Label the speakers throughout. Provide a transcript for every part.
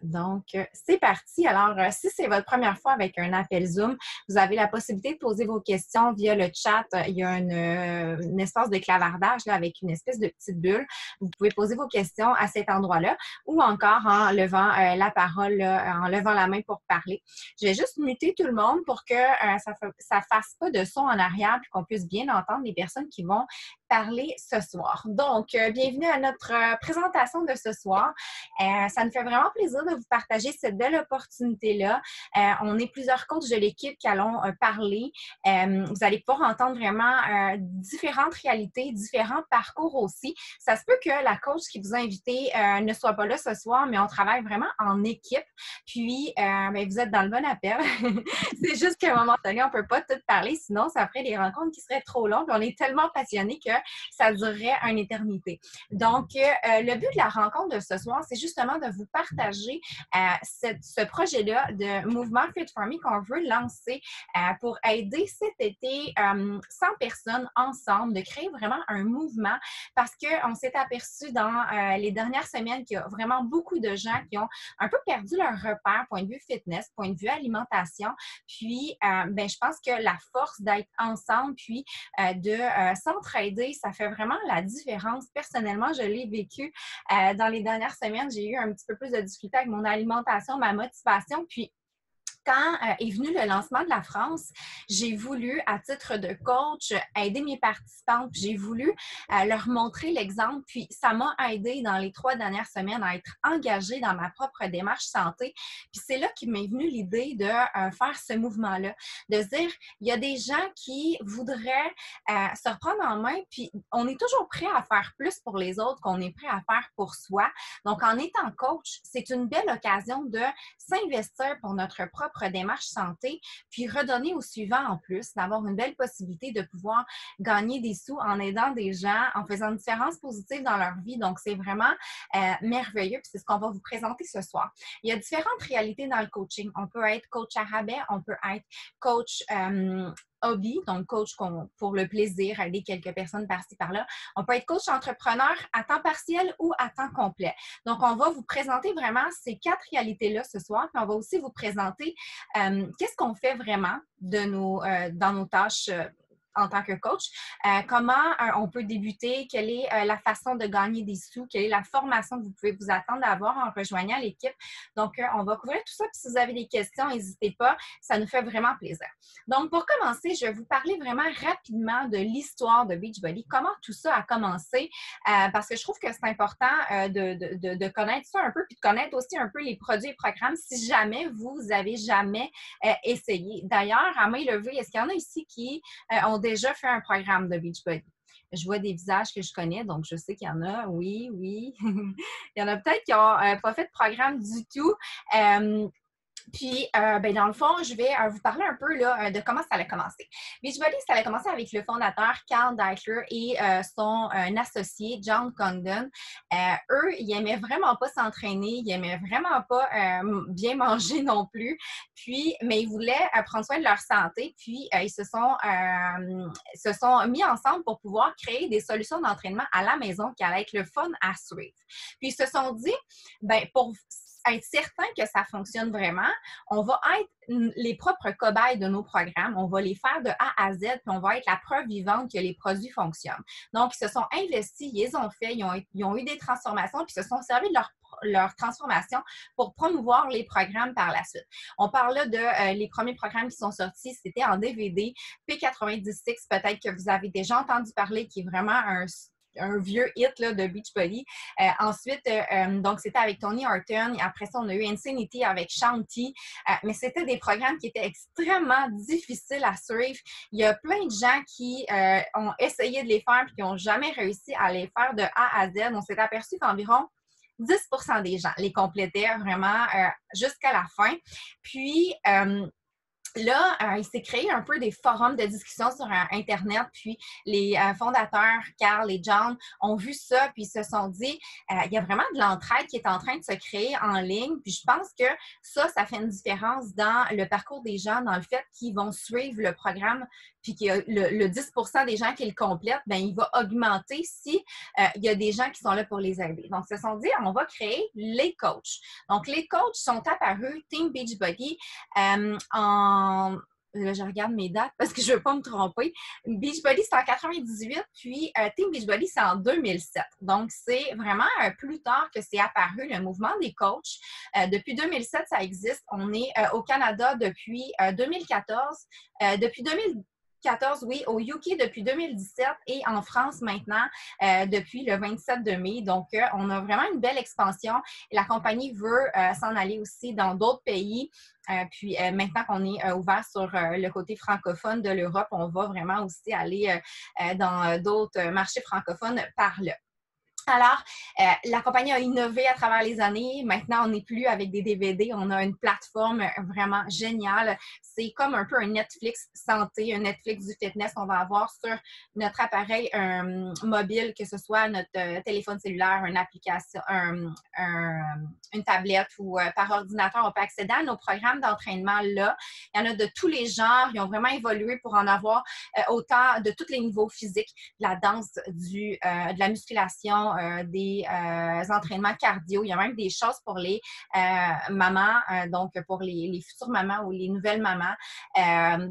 Speaker 1: Donc, c'est parti. Alors, si c'est votre première fois avec un appel Zoom, vous avez la possibilité de poser vos questions via le chat. Il y a une espace de clavardage là, avec une espèce de petite bulle. Vous pouvez poser vos questions à cet endroit-là ou encore en levant la parole, là, en levant la main pour parler. Je vais juste muter tout le monde pour que ça fasse pas de son en arrière puis qu'on puisse bien entendre les personnes qui vont parler ce soir. Donc, bienvenue à notre présentation de ce soir. Ça nous fait vraiment plaisir de vous partager cette belle opportunité-là. On est plusieurs coachs de l'équipe qui allons parler. Vous allez pouvoir entendre vraiment différentes réalités, différents parcours aussi. Ça se peut que la coach qui vous a invité ne soit pas là ce soir, mais on travaille vraiment en équipe. Puis, vous êtes dans le bon appel. C'est juste qu'à un moment donné, on ne peut pas tout parler, sinon ça ferait des rencontres qui seraient trop longues. On est tellement passionnés que ça durerait une éternité. Donc, le but de la rencontre de ce soir, c'est justement de vous partager ce projet-là de mouvement Fit for Me qu'on veut lancer pour aider cet été 100 personnes ensemble, de créer vraiment un mouvement parce qu'on s'est aperçu dans les dernières semaines qu'il y a vraiment beaucoup de gens qui ont un peu perdu leur repère, point de vue fitness, point de vue alimentation. Puis, je pense que la force d'être ensemble, puis de s'entraider, ça fait vraiment la différence. Personnellement, je l'ai vécu dans les dernières semaines. J'ai eu un petit peu plus de difficultés avec mon alimentation, ma motivation. Puis, quand est venu le lancement de la France, j'ai voulu, à titre de coach, aider mes participantes. J'ai voulu leur montrer l'exemple. Puis, ça m'a aidé dans les 3 dernières semaines à être engagée dans ma propre démarche santé. Puis, c'est là qu'il m'est venu l'idée de faire ce mouvement-là, de se dire, il y a des gens qui voudraient se reprendre en main. Puis, on est toujours prêt à faire plus pour les autres qu'on est prêt à faire pour soi. Donc, en étant coach, c'est une belle occasion de s'investir pour notre propre démarche santé, puis redonner au suivant en plus, d'avoir une belle possibilité de pouvoir gagner des sous en aidant des gens, en faisant une différence positive dans leur vie. Donc, c'est vraiment merveilleux, puis c'est ce qu'on va vous présenter ce soir. Il y a différentes réalités dans le coaching. On peut être coach à rabais, on peut être coach hobby, donc coach pour le plaisir, aider quelques personnes par-ci, par-là. On peut être coach entrepreneur à temps partiel ou à temps complet. Donc, on va vous présenter vraiment ces 4 réalités-là ce soir, puis on va aussi vous présenter qu'est-ce qu'on fait vraiment dans nos tâches en tant que coach, comment on peut débuter, quelle est la façon de gagner des sous, quelle est la formation que vous pouvez vous attendre à avoir en rejoignant l'équipe. Donc, on va couvrir tout ça. Puis si vous avez des questions, n'hésitez pas. Ça nous fait vraiment plaisir. Donc, pour commencer, je vais vous parler vraiment rapidement de l'histoire de Beachbody, comment tout ça a commencé, parce que je trouve que c'est important de connaître ça un peu, puis de connaître aussi un peu les produits et programmes si jamais vous avez jamais essayé. D'ailleurs, à main levée, est-ce qu'il y en a ici qui ont déjà fait un programme de Beachbody? Je vois des visages que je connais, donc je sais qu'il y en a. Oui, oui. Il y en a peut-être qui n'ont pas fait de programme du tout. Puis, dans le fond, je vais vous parler un peu là, de comment ça a commencé. Beachbody, ça a commencé avec le fondateur Carl Daikeler et son associé John Condon. Eux, ils n'aimaient vraiment pas s'entraîner, ils n'aimaient vraiment pas bien manger non plus. Puis, mais ils voulaient prendre soin de leur santé. Puis, ils se sont mis ensemble pour pouvoir créer des solutions d'entraînement à la maison qui allaient être le fun à suivre. Puis, ils se sont dit, pour être certain que ça fonctionne vraiment, on va être les propres cobayes de nos programmes, on va les faire de A à Z, puis on va être la preuve vivante que les produits fonctionnent. Donc, ils se sont investis, ils les ont fait, ils ont eu des transformations, puis ils se sont servis de leur transformation pour promouvoir les programmes par la suite. On parle là de les premiers programmes qui sont sortis, c'était en DVD, P96, peut-être que vous avez déjà entendu parler, qui est vraiment un vieux hit là, de Beachbody. Ensuite, donc c'était avec Tony Horton. Après ça, on a eu Insanity avec Shanti. Mais c'était des programmes qui étaient extrêmement difficiles à suivre. Il y a plein de gens qui ont essayé de les faire et qui n'ont jamais réussi à les faire de A à Z. On s'est aperçu qu'environ 10% des gens les complétaient vraiment jusqu'à la fin. Puis, là, il s'est créé un peu des forums de discussion sur Internet, puis les fondateurs, Carl et John, ont vu ça, puis ils se sont dit, il y a vraiment de l'entraide qui est en train de se créer en ligne, puis je pense que ça fait une différence dans le parcours des gens, dans le fait qu'ils vont suivre le programme, puis que le 10% des gens qui le complètent, bien, il va augmenter si il y a des gens qui sont là pour les aider. Donc, ils se sont dit, on va créer les coachs. Donc, les coachs sont apparus, Team Beachbody, là, je regarde mes dates parce que je ne veux pas me tromper. Beachbody, c'est en 98, puis Team Beachbody, c'est en 2007. Donc, c'est vraiment plus tard que c'est apparu le mouvement des coachs. Depuis 2007, ça existe. On est au Canada depuis 2014. Depuis 2014, oui, au UK depuis 2017 et en France maintenant depuis le 27 de mai. Donc, on a vraiment une belle expansion. Et la compagnie veut s'en aller aussi dans d'autres pays. Puis maintenant qu'on est ouvert sur le côté francophone de l'Europe, on va vraiment aussi aller dans d'autres marchés francophones par là. Alors, la compagnie a innové à travers les années. Maintenant, on n'est plus avec des DVD. On a une plateforme vraiment géniale. C'est comme un peu un Netflix santé, un Netflix du fitness. On va avoir sur notre appareil mobile, que ce soit notre téléphone cellulaire, une application, une tablette ou par ordinateur. On peut accéder à nos programmes d'entraînement là. Il y en a de tous les genres. Ils ont vraiment évolué pour en avoir autant de tous les niveaux physiques, de la danse, de la musculation, des entraînements cardio. Il y a même des choses pour les mamans, donc pour les futures mamans ou les nouvelles mamans.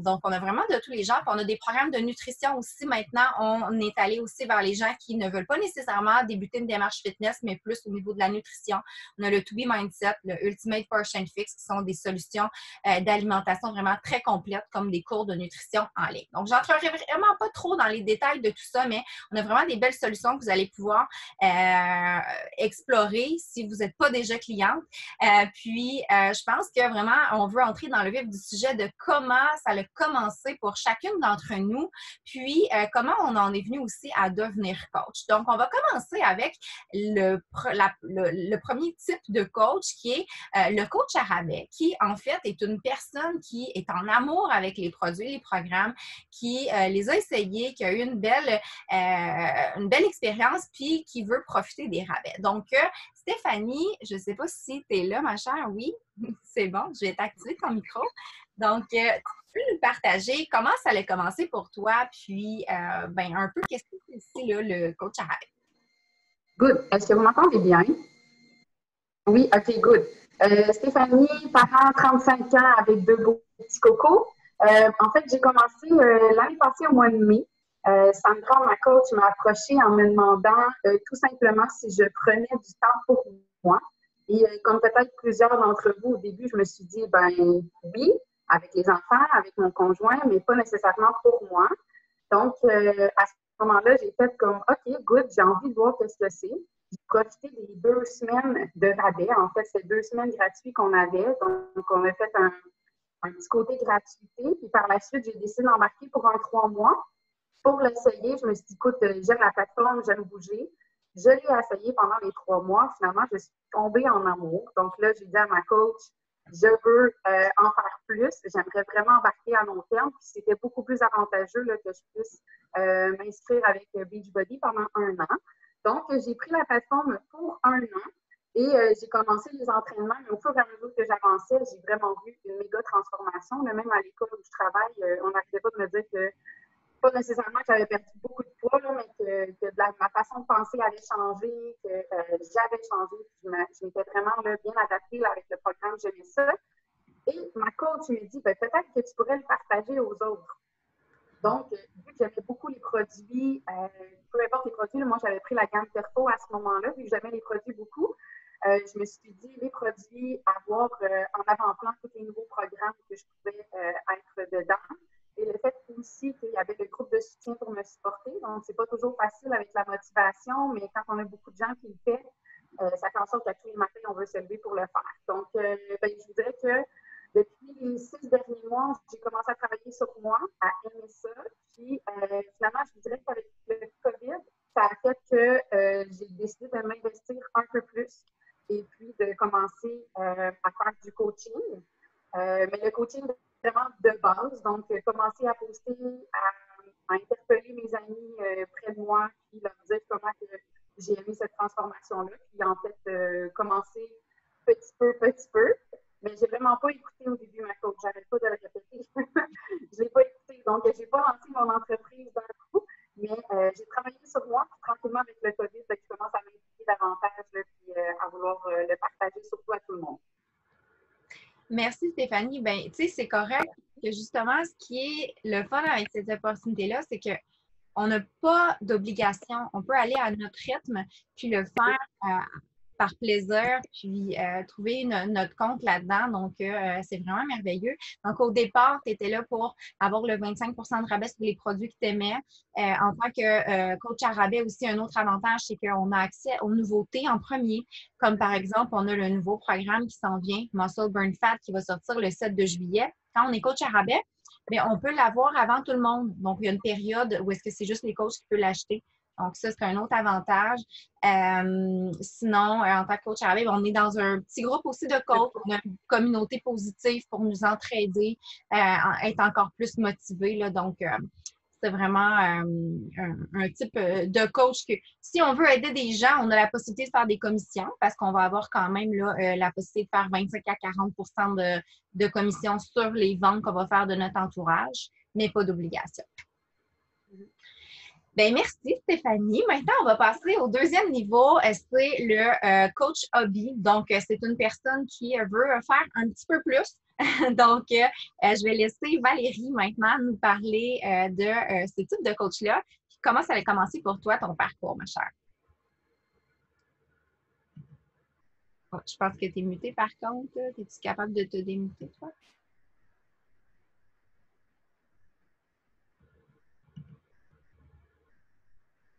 Speaker 1: Donc, on a vraiment de tous les genres. Puis on a des programmes de nutrition aussi. Maintenant, on est allé aussi vers les gens qui ne veulent pas nécessairement débuter une démarche fitness, mais plus au niveau de la nutrition. On a le To Be Mindset, le Ultimate Portion Fix, qui sont des solutions d'alimentation vraiment très complètes, comme des cours de nutrition en ligne. Donc, j'entrerai vraiment pas trop dans les détails de tout ça, mais on a vraiment des belles solutions que vous allez pouvoir explorer si vous n'êtes pas déjà cliente. Puis, je pense que vraiment, on veut entrer dans le vif du sujet de comment ça a commencé pour chacune d'entre nous, puis comment on en est venu aussi à devenir coach. Donc, on va commencer avec le premier type de coach qui est le coach à rabais, qui en fait est une personne qui est en amour avec les produits, les programmes, qui les a essayés, qui a eu une belle expérience, puis qui veut profiter des rabais. Donc, Stéphanie, je ne sais pas si tu es là, ma chère. Oui, c'est bon, je vais t'activer ton micro. Donc, tu peux nous partager comment ça a commencé pour toi, puis ben, un peu qu'est-ce que c'est là, le coach à rabais.
Speaker 2: Good. Est-ce que vous m'entendez bien? Oui, OK, good. Stéphanie, parent, 35 ans, avec deux beaux petits cocos. En fait, j'ai commencé l'année passée au mois de mai. Sandra, ma coach, m'a approchée en me demandant tout simplement si je prenais du temps pour moi. Et comme peut-être plusieurs d'entre vous, au début, je me suis dit, ben oui, avec les enfants, avec mon conjoint, mais pas nécessairement pour moi. Donc, à ce moment-là, j'ai fait comme, OK, good, j'ai envie de voir qu'est-ce que c'est. J'ai profité des 2 semaines de rabais. En fait, c'est 2 semaines gratuites qu'on avait. Donc, on a fait un petit côté gratuité. Puis par la suite, j'ai décidé d'embarquer pour un 3 mois. Pour l'essayer, je me suis dit, écoute, j'aime la plateforme, j'aime bouger. Je l'ai essayé pendant les 3 mois. Finalement, je suis tombée en amour. Donc là, j'ai dit à ma coach, je veux en faire plus. J'aimerais vraiment embarquer à long terme. Puis c'était beaucoup plus avantageux là, que je puisse m'inscrire avec Beachbody pendant 1 an. Donc, j'ai pris la plateforme pour 1 an. Et j'ai commencé les entraînements, mais au fur et à mesure que j'avançais, j'ai vraiment vu une méga transformation. Là, même à l'école où je travaille, on n'arrêtait pas de me dire que, pas nécessairement que j'avais perdu beaucoup de poids, là, mais que ma façon de penser allait changer, que j'avais changé. Je m'étais vraiment là, bien adaptée là, avec le programme, j'aimais ça. Et ma coach me dit, ben, peut-être que tu pourrais le partager aux autres. Donc, vu que j'aimais beaucoup les produits, peu importe les produits, là, moi j'avais pris la gamme Perfo à ce moment-là, vu que j'aimais les produits beaucoup. Je me suis dit, les produits, avoir en avant-plan tous les nouveaux programmes que je pouvais être dedans. Et le fait aussi qu'il y avait le groupe de soutien pour me supporter. Donc, c'est pas toujours facile avec la motivation, mais quand on a beaucoup de gens qui le font, ça fait en sorte qu'à tous les matins, on veut se lever pour le faire. Donc, ben, je vous dirais que depuis les 6 derniers mois, j'ai commencé à travailler sur moi, à aimer ça. Puis, finalement, je vous dirais qu'avec le COVID, ça a fait que j'ai décidé de m'investir un peu plus et puis de commencer à faire du coaching. Mais le coaching vraiment de base. Donc, commencer à poster, à interpeller mes amis près de moi, puis leur dire comment que j'ai aimé cette transformation-là. Puis en fait, commencer petit peu. Mais j'ai vraiment pas écouté au début ma coach. J'arrête pas de le répéter. Je l'ai pas écouté. Donc, j'ai pas lancé mon entreprise d'un coup, mais j'ai travaillé sur moi. Puis tranquillement, avec le COVID, je commence à m'impliquer davantage, là, puis à vouloir le partager surtout à tout le monde.
Speaker 1: Merci Stéphanie. Ben, tu sais, c'est correct que justement, ce qui est le fun avec cette opportunité-là, c'est que on n'a pas d'obligation. On peut aller à notre rythme, puis le faire par plaisir, puis trouver notre compte là-dedans. Donc, c'est vraiment merveilleux. Donc, au départ, tu étais là pour avoir le 25 de rabais sur les produits que tu aimais. En tant que coach à rabais, aussi, un autre avantage, c'est qu'on a accès aux nouveautés en premier. Comme par exemple, on a le nouveau programme qui s'en vient, Muscle Burn Fat, qui va sortir le 7 de juillet. Quand on est coach à rabais, mais on peut l'avoir avant tout le monde. Donc, il y a une période où est-ce que c'est juste les coachs qui peuvent l'acheter. Donc, ça, c'est un autre avantage. Sinon, en tant que coach à rabais, on est dans un petit groupe aussi de coachs. On a une communauté positive pour nous entraider, être encore plus motivés. Là. Donc, c'est vraiment un type de coach que si on veut aider des gens, on a la possibilité de faire des commissions parce qu'on va avoir quand même là, la possibilité de faire 25 à 40 de commissions sur les ventes qu'on va faire de notre entourage, mais pas d'obligation. Ben, merci Stéphanie. Maintenant, on va passer au deuxième niveau. C'est le coach hobby. Donc, c'est une personne qui veut faire un petit peu plus. Donc, je vais laisser Valérie maintenant nous parler de ce type de coach-là. Comment ça a commencé pour toi, ton parcours, ma chère? Oh, je pense que tu es mutée par contre. Es-tu capable de te démuter, toi?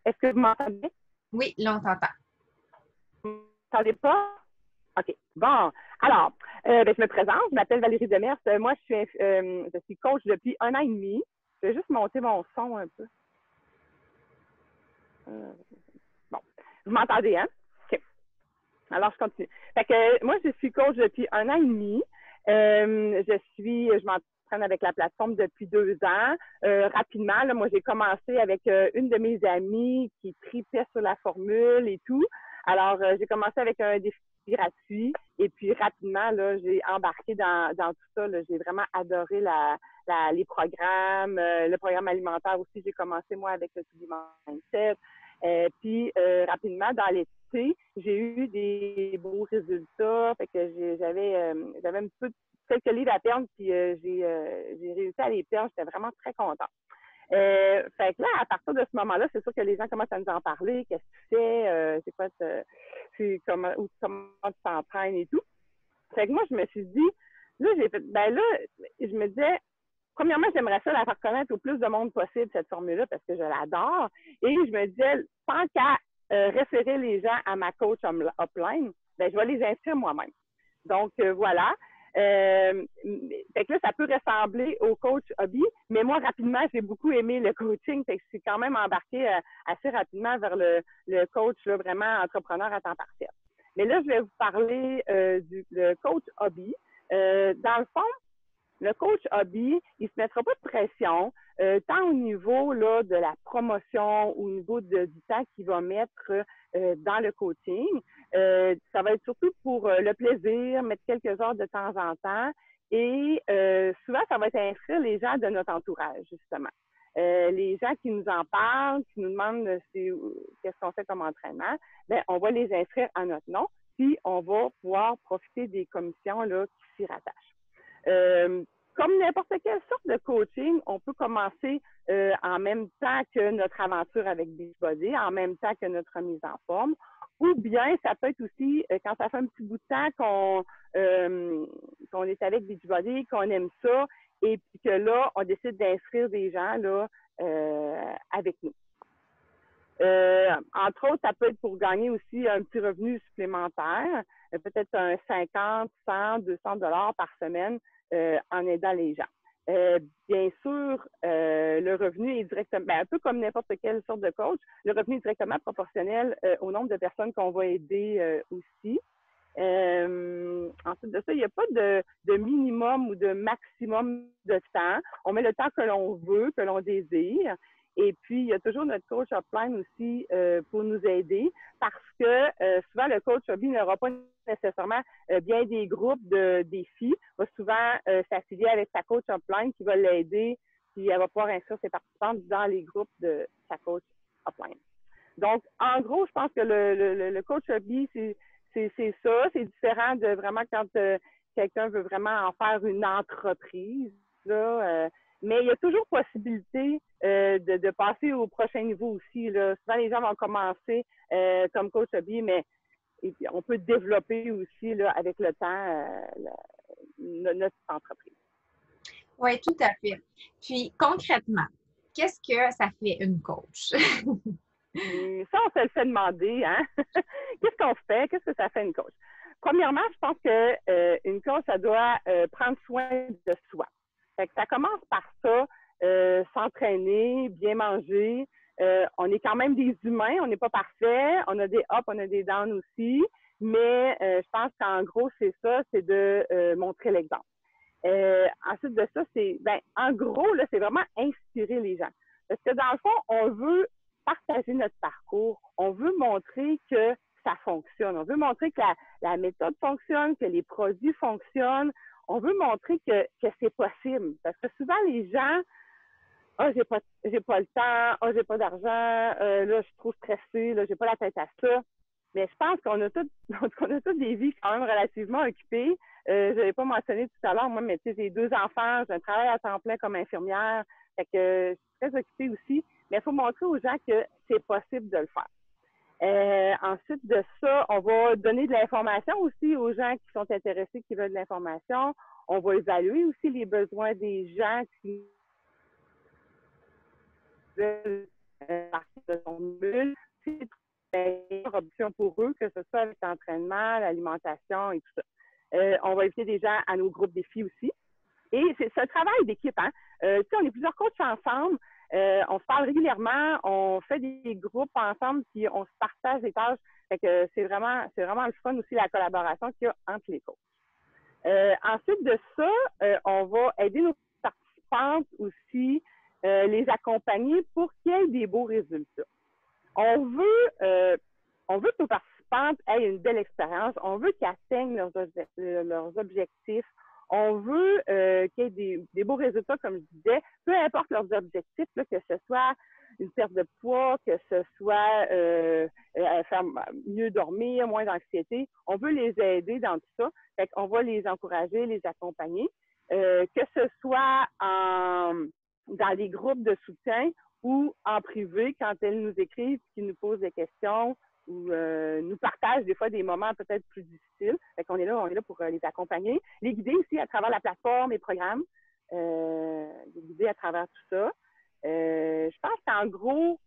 Speaker 3: Est-ce que vous m'entendez?
Speaker 1: Oui, là, on t'entend.
Speaker 3: Vous ne m'entendez pas? OK. Bon. Alors, je me présente. Je m'appelle Valérie Demers. Moi, je suis coach depuis 1 an et demi. Je vais juste monter mon son un peu. Bon. Vous m'entendez, hein? OK. Alors, je continue. Fait que moi, je suis coach depuis 1 an et demi. Je m'entraîne avec la plateforme depuis 2 ans. Rapidement, là, moi, j'ai commencé avec une de mes amies qui tripait sur la formule et tout. Alors, j'ai commencé avec un défi gratuit et puis rapidement, là, j'ai embarqué dans tout ça. J'ai vraiment adoré les programmes, le programme alimentaire aussi. J'ai commencé, moi, avec le supplément mindset. Puis, rapidement, dans l'été, j'ai eu des beaux résultats. Fait que j'avais un petit peu quelques livres à perdre, puis j'ai réussi à les perdre. J'étais vraiment très contente. Fait que là, à partir de ce moment-là, c'est sûr que les gens commencent à nous en parler. Qu'est-ce que tu fais? C'est quoi comment tu t'entraînes et tout. Fait que moi, je me suis dit, là, je me disais, premièrement, j'aimerais ça la faire connaître au plus de monde possible, cette formule-là, parce que je l'adore. Et je me disais, tant qu'à référer les gens à ma coach upline, je vais les inscrire moi-même. Donc, voilà. Fait que là, ça peut ressembler au coach hobby, mais moi, rapidement, j'ai beaucoup aimé le coaching. Fait que je suis quand même embarquée assez rapidement vers le coach là, vraiment entrepreneur à temps partiel. Mais là, je vais vous parler du coach hobby. Dans le fond, le coach hobby, il ne se mettra pas de pression, tant au niveau là, de la promotion, au niveau du temps qu'il va mettre dans le coaching. Ça va être surtout pour le plaisir, mettre quelques heures de temps en temps. Et souvent, ça va être inscrire les gens de notre entourage, justement. Les gens qui nous en parlent, qui nous demandent qu'est-ce qu'on fait comme entraînement, on va les inscrire à notre nom, puis on va pouvoir profiter des commissions là, qui s'y rattachent. Comme n'importe quelle sorte de coaching, on peut commencer en même temps que notre aventure avec Beachbody, en même temps que notre remise en forme. Ou bien, ça peut être aussi quand ça fait un petit bout de temps qu'on est avec Beachbody, qu'on aime ça, et puis que là, on décide d'inscrire des gens là, avec nous. Entre autres, ça peut être pour gagner aussi un petit revenu supplémentaire, peut-être un 50, 100, 200 $ par semaine en aidant les gens. Bien sûr, le revenu est directement, un peu comme n'importe quelle sorte de coach, le revenu est directement proportionnel au nombre de personnes qu'on va aider aussi. ensuite de ça, il n'y a pas de minimum ou de maximum de temps. On met le temps que l'on veut, que l'on désire. Et puis, il y a toujours notre coach upline aussi pour nous aider parce que souvent, le coach hobby n'aura pas nécessairement bien des groupes de défis. Il va souvent s'affilier avec sa coach upline qui va l'aider, puis elle va pouvoir inscrire ses participantes dans les groupes de sa coach upline. Donc, en gros, je pense que le coach hobby, c'est ça. C'est différent de vraiment quand quelqu'un veut vraiment en faire une entreprise, là, mais il y a toujours possibilité de passer au prochain niveau aussi. Là. Souvent, les gens vont commencer comme coach hobby, mais on peut développer aussi là, avec le temps notre entreprise.
Speaker 1: Oui, tout à fait. Puis, concrètement, qu'est-ce que ça fait une coach?
Speaker 3: Ça, on se le fait demander. Hein? Qu'est-ce qu'on fait? Qu'est-ce que ça fait une coach? Premièrement, je pense qu'une coach, ça doit prendre soin de soi. Fait que ça commence par ça, s'entraîner, bien manger. On est quand même des humains, on n'est pas parfait. On a des ups, on a des downs aussi. Mais je pense qu'en gros, c'est ça, c'est de montrer l'exemple. Ensuite de ça, en gros, là, c'est vraiment inspirer les gens. Parce que dans le fond, on veut partager notre parcours. On veut montrer que ça fonctionne. On veut montrer que la méthode fonctionne, que les produits fonctionnent. On veut montrer que c'est possible. Parce que souvent, les gens, j'ai pas le temps, j'ai pas d'argent, là, je suis trop stressée, là, j'ai pas la tête à ça. Mais je pense qu'on a tous des vies quand même relativement occupées. Je n'avais pas mentionné tout à l'heure, moi, mais tu sais, j'ai 2 enfants, j'ai un travail à temps plein comme infirmière. Fait que je suis très occupée aussi. Mais il faut montrer aux gens que c'est possible de le faire. Ensuite de ça, on va donner de l'information aussi aux gens qui sont intéressés, qui veulent de l'information. On va évaluer aussi les besoins des gens qui veulent partir de son bulle. C'est une option pour eux, que ce soit avec l'entraînement, l'alimentation et tout ça. On va inviter des gens à nos groupes défis aussi. Et c'est un travail d'équipe. Hein? On est plusieurs coachs ensemble. On se parle régulièrement, on fait des groupes ensemble, puis on se partage des tâches. Fait que c'est vraiment le fun aussi, la collaboration qu'il y a entre les coachs. Ensuite de ça, on va aider nos participantes aussi, les accompagner pour qu'ils aient des beaux résultats. On veut que nos participantes aient une belle expérience. On veut qu'ils atteignent leurs objectifs. On veut qu'il y ait des beaux résultats, comme je disais, peu importe leurs objectifs, là, que ce soit une perte de poids, que ce soit faire mieux dormir, moins d'anxiété. On veut les aider dans tout ça. Fait qu'on va les encourager, les accompagner, que ce soit dans les groupes de soutien ou en privé, quand elles nous écrivent, qu'ils nous posent des questions ou nous partagent des fois des moments peut-être plus difficiles. Fait qu'on est là pour les accompagner. Les guider aussi à travers la plateforme et programmes. Les guider à travers tout ça. Je pense qu'en gros,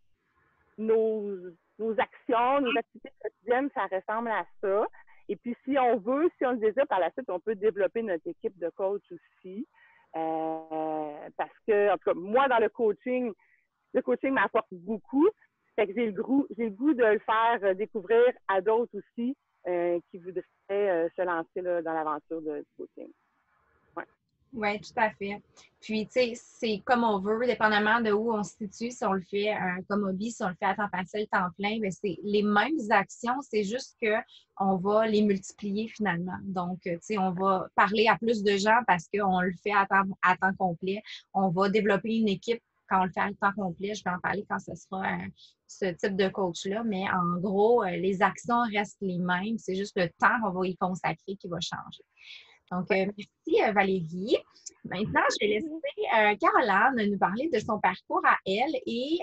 Speaker 3: nos actions, nos activités quotidiennes, ça ressemble à ça. Et puis, si on le désire par la suite, on peut développer notre équipe de coach aussi. Parce que, en tout cas, moi, dans le coaching m'apporte beaucoup. Fait que j'ai le goût de le faire découvrir à d'autres aussi qui voudraient se lancer là, dans l'aventure du coaching.
Speaker 1: Oui, tout à fait. Puis, tu sais, c'est comme on veut, dépendamment de où on se situe, si on le fait comme hobby, si on le fait à temps partiel, temps plein, bien, c'est les mêmes actions, c'est juste qu'on va les multiplier finalement. Donc, tu sais, on va parler à plus de gens parce qu'on le fait à temps complet. On va développer une équipe quand on le fait à temps complet. Je vais en parler quand ce sera ce type de coach-là, mais en gros, les actions restent les mêmes. C'est juste le temps qu'on va y consacrer qui va changer. Donc, merci Valérie. Maintenant, je vais laisser Caroline nous parler de son parcours à elle et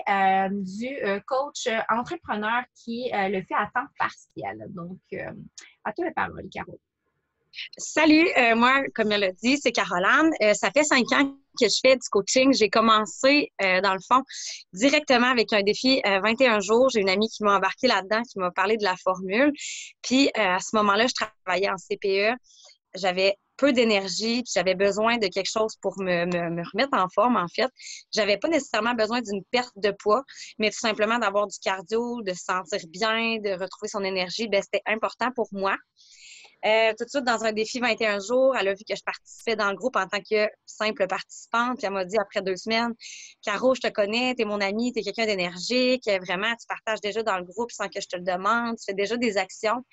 Speaker 1: du coach entrepreneur qui le fait à temps partiel. Donc, à toi la parole, Caro.
Speaker 4: Salut, moi, comme elle l'a dit, c'est Caroline. Ça fait 5 ans que je fais du coaching. J'ai commencé, dans le fond, directement avec un défi 21 jours. J'ai une amie qui m'a embarqué là-dedans, qui m'a parlé de la formule. Puis, à ce moment-là, je travaillais en CPE. J'avais peu d'énergie, puis j'avais besoin de quelque chose pour me remettre en forme, en fait. J'avais pas nécessairement besoin d'une perte de poids, mais tout simplement d'avoir du cardio, de se sentir bien, de retrouver son énergie. Bien, c'était important pour moi. Tout de suite, dans un défi 21 jours, elle a vu que je participais dans le groupe en tant que simple participante. Puis elle m'a dit après 2 semaines, Caro, je te connais, tu es mon amie, tu es quelqu'un d'énergique. Vraiment, tu partages déjà dans le groupe sans que je te le demande. Tu fais déjà des actions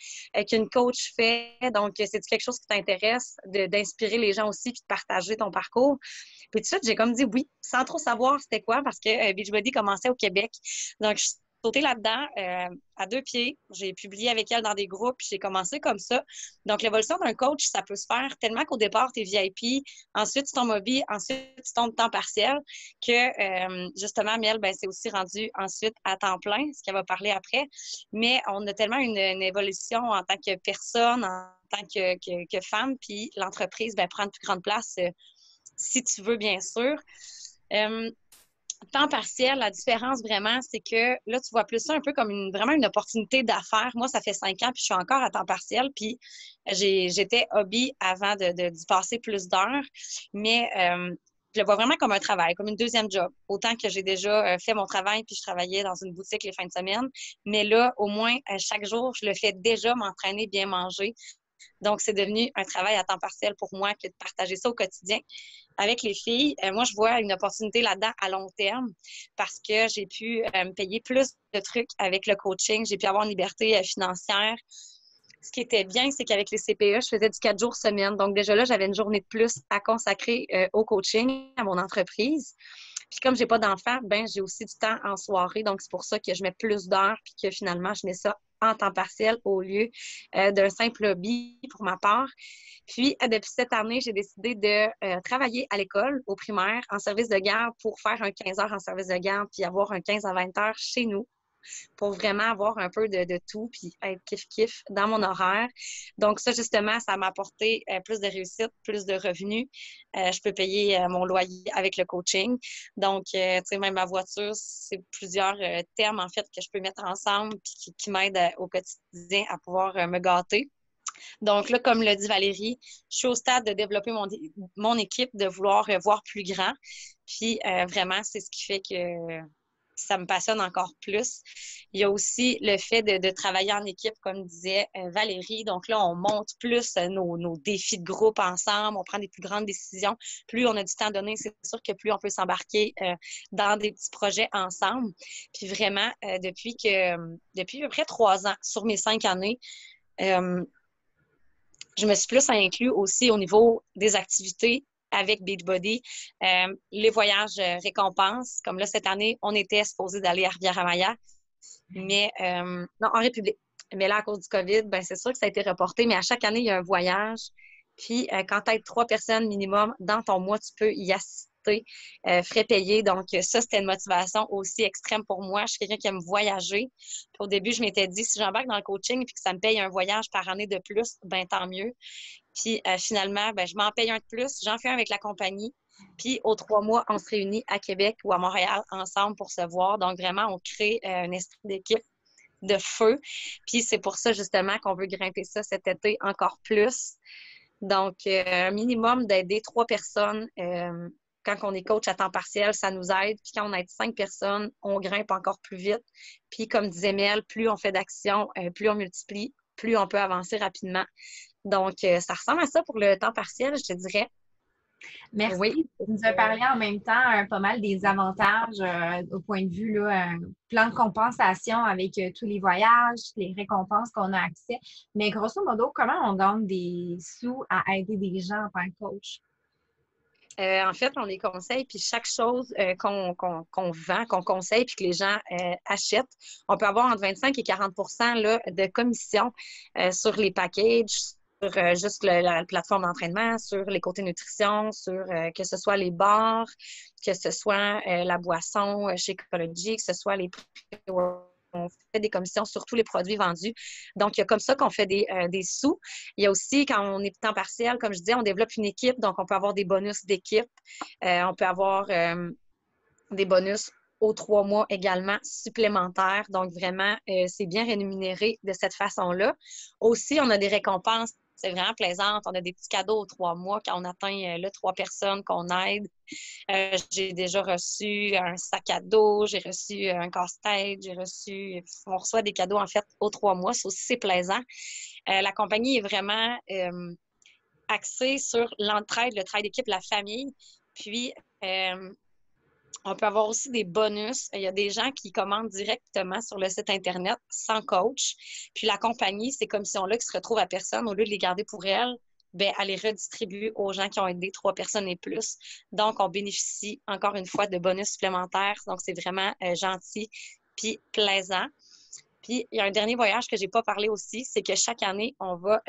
Speaker 4: qu'une coach fait. Donc, c'est quelque chose qui t'intéresse, d'inspirer les gens aussi puis de partager ton parcours. Puis tout de suite, j'ai comme dit oui, sans trop savoir c'était quoi parce que Beachbody commençait au Québec. Donc, je suis sautée là-dedans à 2 pieds. J'ai publié avec elle dans des groupes, puis j'ai commencé comme ça. Donc, l'évolution d'un coach, ça peut se faire tellement qu'au départ, tu es VIP, ensuite tu tombes hobby, ensuite tu tombes temps partiel, que justement, Miel, ben, c'est aussi rendu ensuite à temps plein, ce qu'elle va parler après. Mais on a tellement une évolution en tant que personne, en tant que femme, puis l'entreprise ben, prend une plus grande place si tu veux, bien sûr. Temps partiel, la différence vraiment, c'est que là, tu vois plus ça un peu comme vraiment une opportunité d'affaires. Moi, ça fait 5 ans, puis je suis encore à temps partiel, puis j'étais hobby avant d'y passer plus d'heures, mais je le vois vraiment comme un travail, comme une deuxième job. Autant que j'ai déjà fait mon travail, puis je travaillais dans une boutique les fins de semaine, mais là, au moins, chaque jour, je le fais déjà, m'entraîner, bien manger. Donc, c'est devenu un travail à temps partiel pour moi que de partager ça au quotidien avec les filles. Moi, je vois une opportunité là-dedans à long terme parce que j'ai pu me payer plus de trucs avec le coaching. J'ai pu avoir une liberté financière. Ce qui était bien, c'est qu'avec les CPE, je faisais du 4 jours semaine. Donc, déjà là, j'avais une journée de plus à consacrer au coaching, à mon entreprise. Puis comme j'ai pas d'enfant, ben j'ai aussi du temps en soirée. Donc, c'est pour ça que je mets plus d'heures puis que finalement, je mets ça en temps partiel au lieu d'un simple hobby pour ma part. Puis, depuis cette année, j'ai décidé de travailler à l'école, au primaire, en service de garde pour faire un 15 heures en service de garde puis avoir un 15 à 20 heures chez nous pour vraiment avoir un peu de tout puis être kiff-kiff dans mon horaire. Donc ça, justement, ça m'a apporté plus de réussite, plus de revenus. Je peux payer mon loyer avec le coaching. Donc, tu sais, même ma voiture, c'est plusieurs termes, en fait, que je peux mettre ensemble puis qui m'aident au quotidien à pouvoir me gâter. Donc là, comme le dit Valérie, je suis au stade de développer mon équipe, de vouloir voir plus grand. Puis vraiment, c'est ce qui fait que ça me passionne encore plus. Il y a aussi le fait de travailler en équipe, comme disait Valérie. Donc là, on monte plus nos défis de groupe ensemble, on prend des plus grandes décisions. Plus on a du temps donné, c'est sûr que plus on peut s'embarquer dans des petits projets ensemble. Puis vraiment, depuis à peu près 3 ans, sur mes 5 années, je me suis plus inclus aussi au niveau des activités avec Beachbody. Les voyages récompenses, comme là, cette année, on était supposé d'aller à Rivière-Amaya, mais non, en République. Mais là, à cause du COVID, ben, c'est sûr que ça a été reporté, mais à chaque année, il y a un voyage. Puis, quand tu as 3 personnes minimum dans ton mois, tu peux y assister, frais payés. Donc, ça, c'était une motivation aussi extrême pour moi. Je suis quelqu'un qui aime voyager. Puis, au début, je m'étais dit, si j'embarque dans le coaching et que ça me paye un voyage par année de plus, ben tant mieux. Puis, finalement, ben, je m'en paye un de plus. J'en fais un avec la compagnie. Puis, aux 3 mois, on se réunit à Québec ou à Montréal ensemble pour se voir. Donc, vraiment, on crée un esprit d'équipe de feu. Puis, c'est pour ça, justement, qu'on veut grimper ça cet été encore plus. Donc, un minimum d'aider 3 personnes. Quand on est coach à temps partiel, ça nous aide. Puis quand on aide 5 personnes, on grimpe encore plus vite. Puis comme disait Mel, plus on fait d'actions, plus on multiplie, plus on peut avancer rapidement. Donc, ça ressemble à ça pour le temps partiel, je te dirais.
Speaker 1: Merci.
Speaker 4: Oui.
Speaker 1: Tu nous as parlé en même temps pas mal des avantages au point de vue là, plan de compensation avec tous les voyages, les récompenses qu'on a accès. Mais grosso modo, comment on donne des sous à aider des gens en tant que coach?
Speaker 4: En fait, on les conseille, puis chaque chose qu'on vend, qu'on conseille, puis que les gens achètent, on peut avoir entre 25 et 40 là, de commission sur les packages, sur juste la plateforme d'entraînement, sur les côtés nutrition, sur que ce soit les bars, que ce soit la boisson chez Ecology, que ce soit les on fait des commissions sur tous les produits vendus. Donc, il y a comme ça qu'on fait des sous. Il y a aussi, quand on est temps partiel, comme je disais, on développe une équipe, donc on peut avoir des bonus d'équipe. On peut avoir des bonus aux 3 mois également supplémentaires. Donc, vraiment, c'est bien rémunéré de cette façon-là. Aussi, on a des récompenses C'est vraiment plaisant. On a des petits cadeaux aux 3 mois quand on atteint 3 personnes qu'on aide. J'ai déjà reçu un sac à dos, j'ai reçu un casse-tête, on reçoit des cadeaux en fait aux 3 mois. Ça aussi, c'est plaisant. La compagnie est vraiment axée sur l'entraide, le travail d'équipe, la famille. Puis, on peut avoir aussi des bonus. Il y a des gens qui commandent directement sur le site Internet sans coach. Puis la compagnie, ces commissions-là qui se retrouvent à personne, au lieu de les garder pour elles, bien, elle les redistribue aux gens qui ont aidé 3 personnes et plus. Donc, on bénéficie encore une fois de bonus supplémentaires. Donc, c'est vraiment gentil puis plaisant. Puis, il y a un dernier voyage que je n'ai pas parlé aussi, c'est que chaque année, on va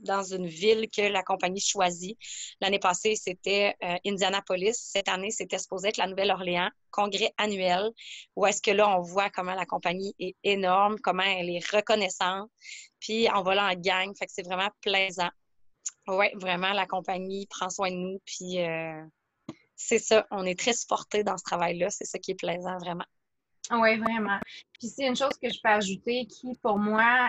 Speaker 4: dans une ville que la compagnie choisit. L'année passée, c'était Indianapolis. Cette année, c'était supposé être la Nouvelle-Orléans, congrès annuel, où est-ce que là, on voit comment la compagnie est énorme, comment elle est reconnaissante. Puis, on va là en gang, fait que c'est vraiment plaisant. Oui, vraiment, la compagnie prend soin de nous, puis c'est ça, on est très supportés dans ce travail-là. C'est ça qui est plaisant, vraiment.
Speaker 1: Oui, vraiment. Puis c'est une chose que je peux ajouter qui, pour moi,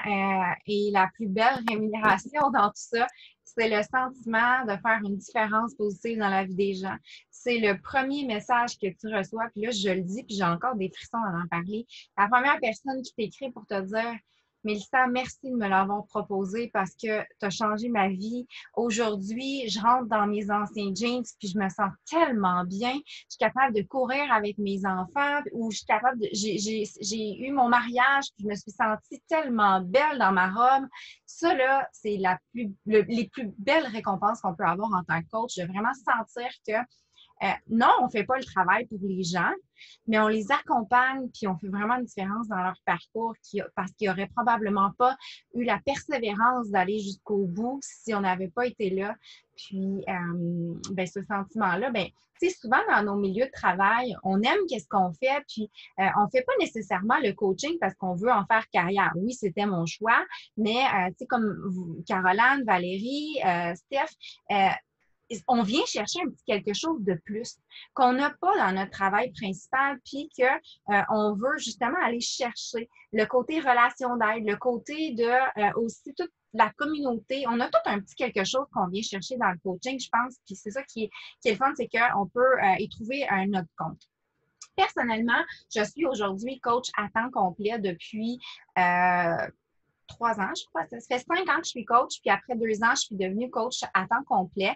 Speaker 1: est la plus belle rémunération dans tout ça, c'est le sentiment de faire une différence positive dans la vie des gens. C'est le premier message que tu reçois, puis là, je le dis, puis j'ai encore des frissons à en parler. La première personne qui t'écrit pour te dire Mélissa, merci de me l'avoir proposé parce que tu as changé ma vie. Aujourd'hui, je rentre dans mes anciens jeans puis je me sens tellement bien. Je suis capable de courir avec mes enfants ou je suis capable de. J'ai eu mon mariage puis je me suis sentie tellement belle dans ma robe. Ça, là, c'est les plus belles récompenses qu'on peut avoir en tant que coach, de vraiment sentir que non, on ne fait pas le travail pour les gens, mais on les accompagne puis on fait vraiment une différence dans leur parcours parce qu'ils n'auraient probablement pas eu la persévérance d'aller jusqu'au bout si on n'avait pas été là. Puis, ce sentiment-là, tu sais, souvent dans nos milieux de travail, on aime qu'est-ce qu'on fait, puis on ne fait pas nécessairement le coaching parce qu'on veut en faire carrière. Oui, c'était mon choix, mais tu sais, comme vous, Caroline, Valérie, Steph, on vient chercher un petit quelque chose de plus qu'on n'a pas dans notre travail principal, puis qu'on veut justement aller chercher le côté relation d'aide, le côté de aussi toute la communauté. On a tout un petit quelque chose qu'on vient chercher dans le coaching, je pense, puis c'est ça qui est le fun, c'est qu'on peut y trouver un autre compte. Personnellement, je suis aujourd'hui coach à temps complet depuis 3 ans, je crois. Ça fait 5 ans que je suis coach, puis après 2 ans, je suis devenue coach à temps complet.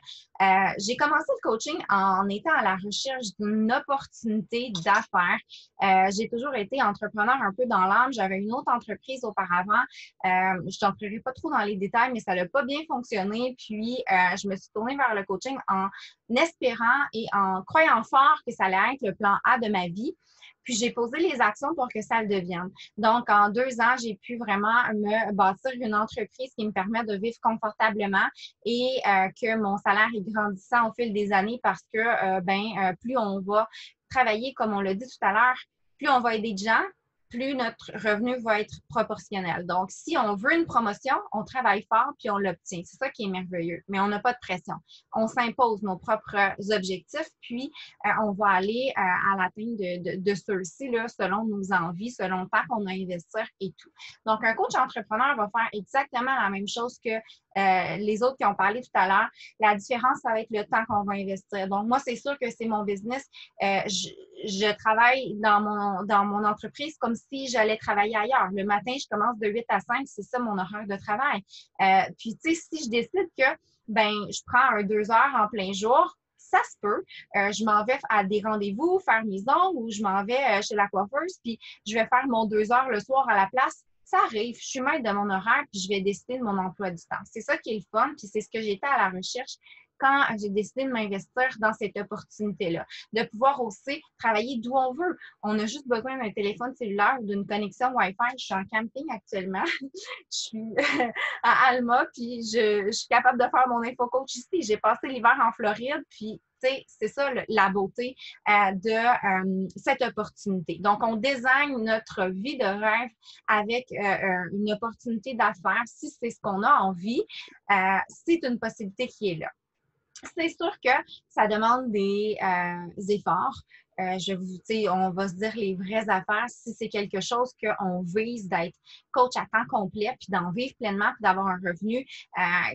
Speaker 1: J'ai commencé le coaching en étant à la recherche d'une opportunité d'affaires. J'ai toujours été entrepreneur un peu dans l'âme. J'avais une autre entreprise auparavant. Je n'entrerai pas trop dans les détails, mais ça n'a pas bien fonctionné. Puis, je me suis tournée vers le coaching en espérant et en croyant fort que ça allait être le plan A de ma vie. Puis, j'ai posé les actions pour que ça le devienne. Donc, en 2 ans, j'ai pu vraiment me bâtir une entreprise qui me permet de vivre confortablement et que mon salaire est grandissant au fil des années parce que, plus on va travailler, comme on l'a dit tout à l'heure, plus on va aider des gens, plus notre revenu va être proportionnel. Donc, si on veut une promotion, on travaille fort puis on l'obtient. C'est ça qui est merveilleux. Mais on n'a pas de pression. On s'impose nos propres objectifs, puis on va aller à l'atteinte de ceux-ci là, selon nos envies, selon le temps qu'on a investi et tout. Donc, un coach entrepreneur va faire exactement la même chose que les autres qui ont parlé tout à l'heure. La différence, ça va être le temps qu'on va investir. Donc, moi, c'est sûr que c'est mon business. Je travaille dans mon entreprise comme si j'allais travailler ailleurs. Le matin, je commence de 8 à 5, c'est ça mon horaire de travail. Puis, tu sais, si je décide que, je prends 2 heures en plein jour, ça se peut. Je m'en vais à des rendez-vous, faire mes ongles ou je m'en vais chez la coiffeuse, puis je vais faire mon 2 heures le soir à la place. Ça arrive, je suis maître de mon horaire, puis je vais décider de mon emploi du temps. C'est ça qui est le fun, puis c'est ce que j'étais à la recherche quand j'ai décidé de m'investir dans cette opportunité-là. De pouvoir aussi travailler d'où on veut. On a juste besoin d'un téléphone cellulaire ou d'une connexion Wi-Fi. Je suis en camping actuellement. Je suis à Alma, puis je suis capable de faire mon info-coach ici. J'ai passé l'hiver en Floride, puis c'est ça la beauté de cette opportunité. Donc, on désigne notre vie de rêve avec une opportunité d'affaires. Si c'est ce qu'on a envie, c'est une possibilité qui est là. C'est sûr que ça demande des efforts. On va se dire les vraies affaires. Si c'est quelque chose qu'on vise d'être coach à temps complet, puis d'en vivre pleinement, puis d'avoir un revenu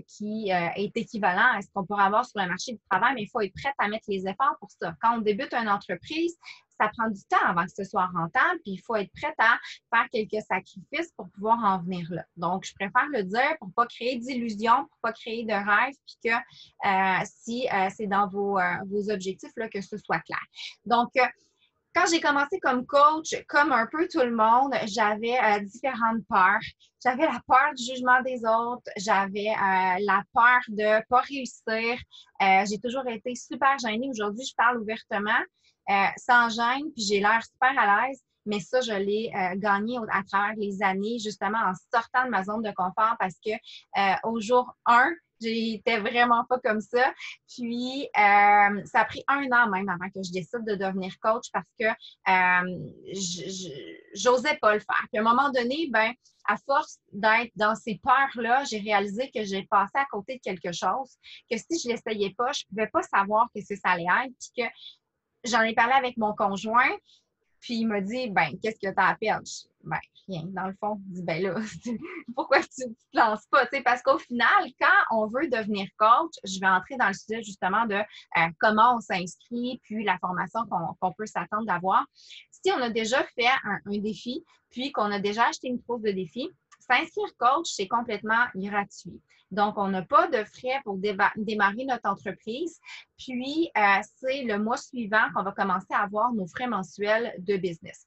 Speaker 1: qui est équivalent à ce qu'on pourrait avoir sur le marché du travail, mais il faut être prête à mettre les efforts pour ça. Quand on débute une entreprise, ça prend du temps avant que ce soit rentable, puis il faut être prête à faire quelques sacrifices pour pouvoir en venir là. Donc, je préfère le dire pour ne pas créer d'illusions, pour ne pas créer de rêves, puis que si c'est dans vos objectifs, là, que ce soit clair. Donc, quand j'ai commencé comme coach, comme un peu tout le monde, j'avais différentes peurs. J'avais la peur du jugement des autres, j'avais la peur de ne pas réussir. J'ai toujours été super gênée. Aujourd'hui, je parle ouvertement, sans gêne, puis j'ai l'air super à l'aise. Mais ça, je l'ai gagné à travers les années, justement en sortant de ma zone de confort parce que au jour 1, j'étais vraiment pas comme ça. Puis, ça a pris 1 an même avant que je décide de devenir coach parce que j'osais pas le faire. Puis, à un moment donné, ben, à force d'être dans ces peurs-là, j'ai réalisé que j'ai passé à côté de quelque chose, que si je l'essayais pas, je pouvais pas savoir que ça allait être. Puis que j'en ai parlé avec mon conjoint, puis il m'a dit, ben, qu'est-ce que tu as à perdre? Ben, rien. Dans le fond, il dit, ben là, pourquoi tu ne te lances pas? T'sais, parce qu'au final, quand on veut devenir coach, je vais entrer dans le sujet justement de comment on s'inscrit, puis la formation qu'on peut s'attendre d'avoir. Si on a déjà fait un défi, puis qu'on a déjà acheté une trousse de défi, s'inscrire coach, c'est complètement gratuit. Donc, on n'a pas de frais pour démarrer notre entreprise. Puis, c'est le mois suivant qu'on va commencer à avoir nos frais mensuels de business.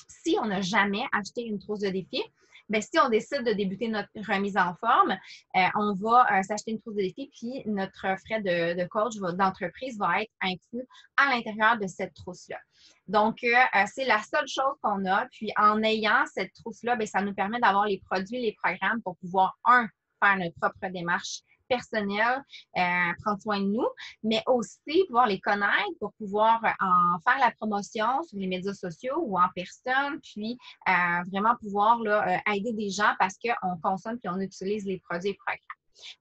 Speaker 1: Si on n'a jamais acheté une trousse de défi, bien, si on décide de débuter notre remise en forme, on va s'acheter une trousse de défi, puis notre frais de coach d'entreprise va être inclus à l'intérieur de cette trousse-là. Donc, c'est la seule chose qu'on a. Puis, en ayant cette trousse-là, bien, ça nous permet d'avoir les produits, les programmes pour pouvoir, faire notre propre démarche personnelle, prendre soin de nous, mais aussi pouvoir les connaître pour pouvoir en faire la promotion sur les médias sociaux ou en personne, puis vraiment pouvoir là, aider des gens parce qu'on consomme puis on utilise les produits et programmes.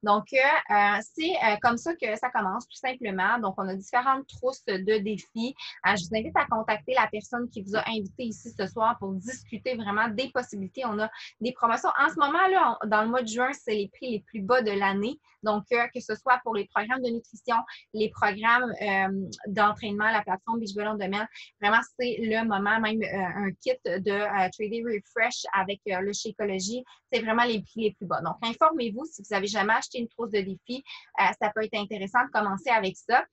Speaker 1: Donc, c'est comme ça que ça commence, tout simplement. Donc, on a différentes trousses de défis. Je vous invite à contacter la personne qui vous a invité ici ce soir pour discuter vraiment des possibilités. On a des promotions. En ce moment, là, dans le mois de juin, c'est les prix les plus bas de l'année. Donc, que ce soit pour les programmes de nutrition, les programmes d'entraînement, la plateforme Beachbody On Demand, vraiment, c'est le moment. Même un kit de Trading Refresh avec le Shakeology, c'est vraiment les prix les plus bas. Donc, informez-vous si vous n'avez jamais acheté une trousse de défi. Ça peut être intéressant de commencer avec ça.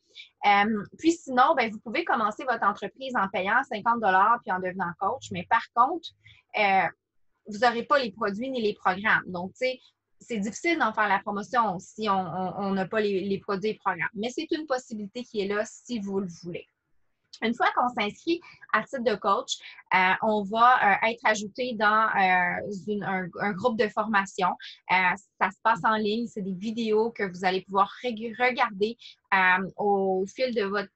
Speaker 1: Puis sinon, bien, vous pouvez commencer votre entreprise en payant 50 $ puis en devenant coach. Mais par contre, vous n'aurez pas les produits ni les programmes. Donc, tu sais, c'est difficile d'en faire la promotion si on n'a pas les produits et programmes. Mais c'est une possibilité qui est là si vous le voulez. Une fois qu'on s'inscrit à titre de coach, on va être ajouté dans un groupe de formation. Ça se passe en ligne, c'est des vidéos que vous allez pouvoir regarder au fil de votre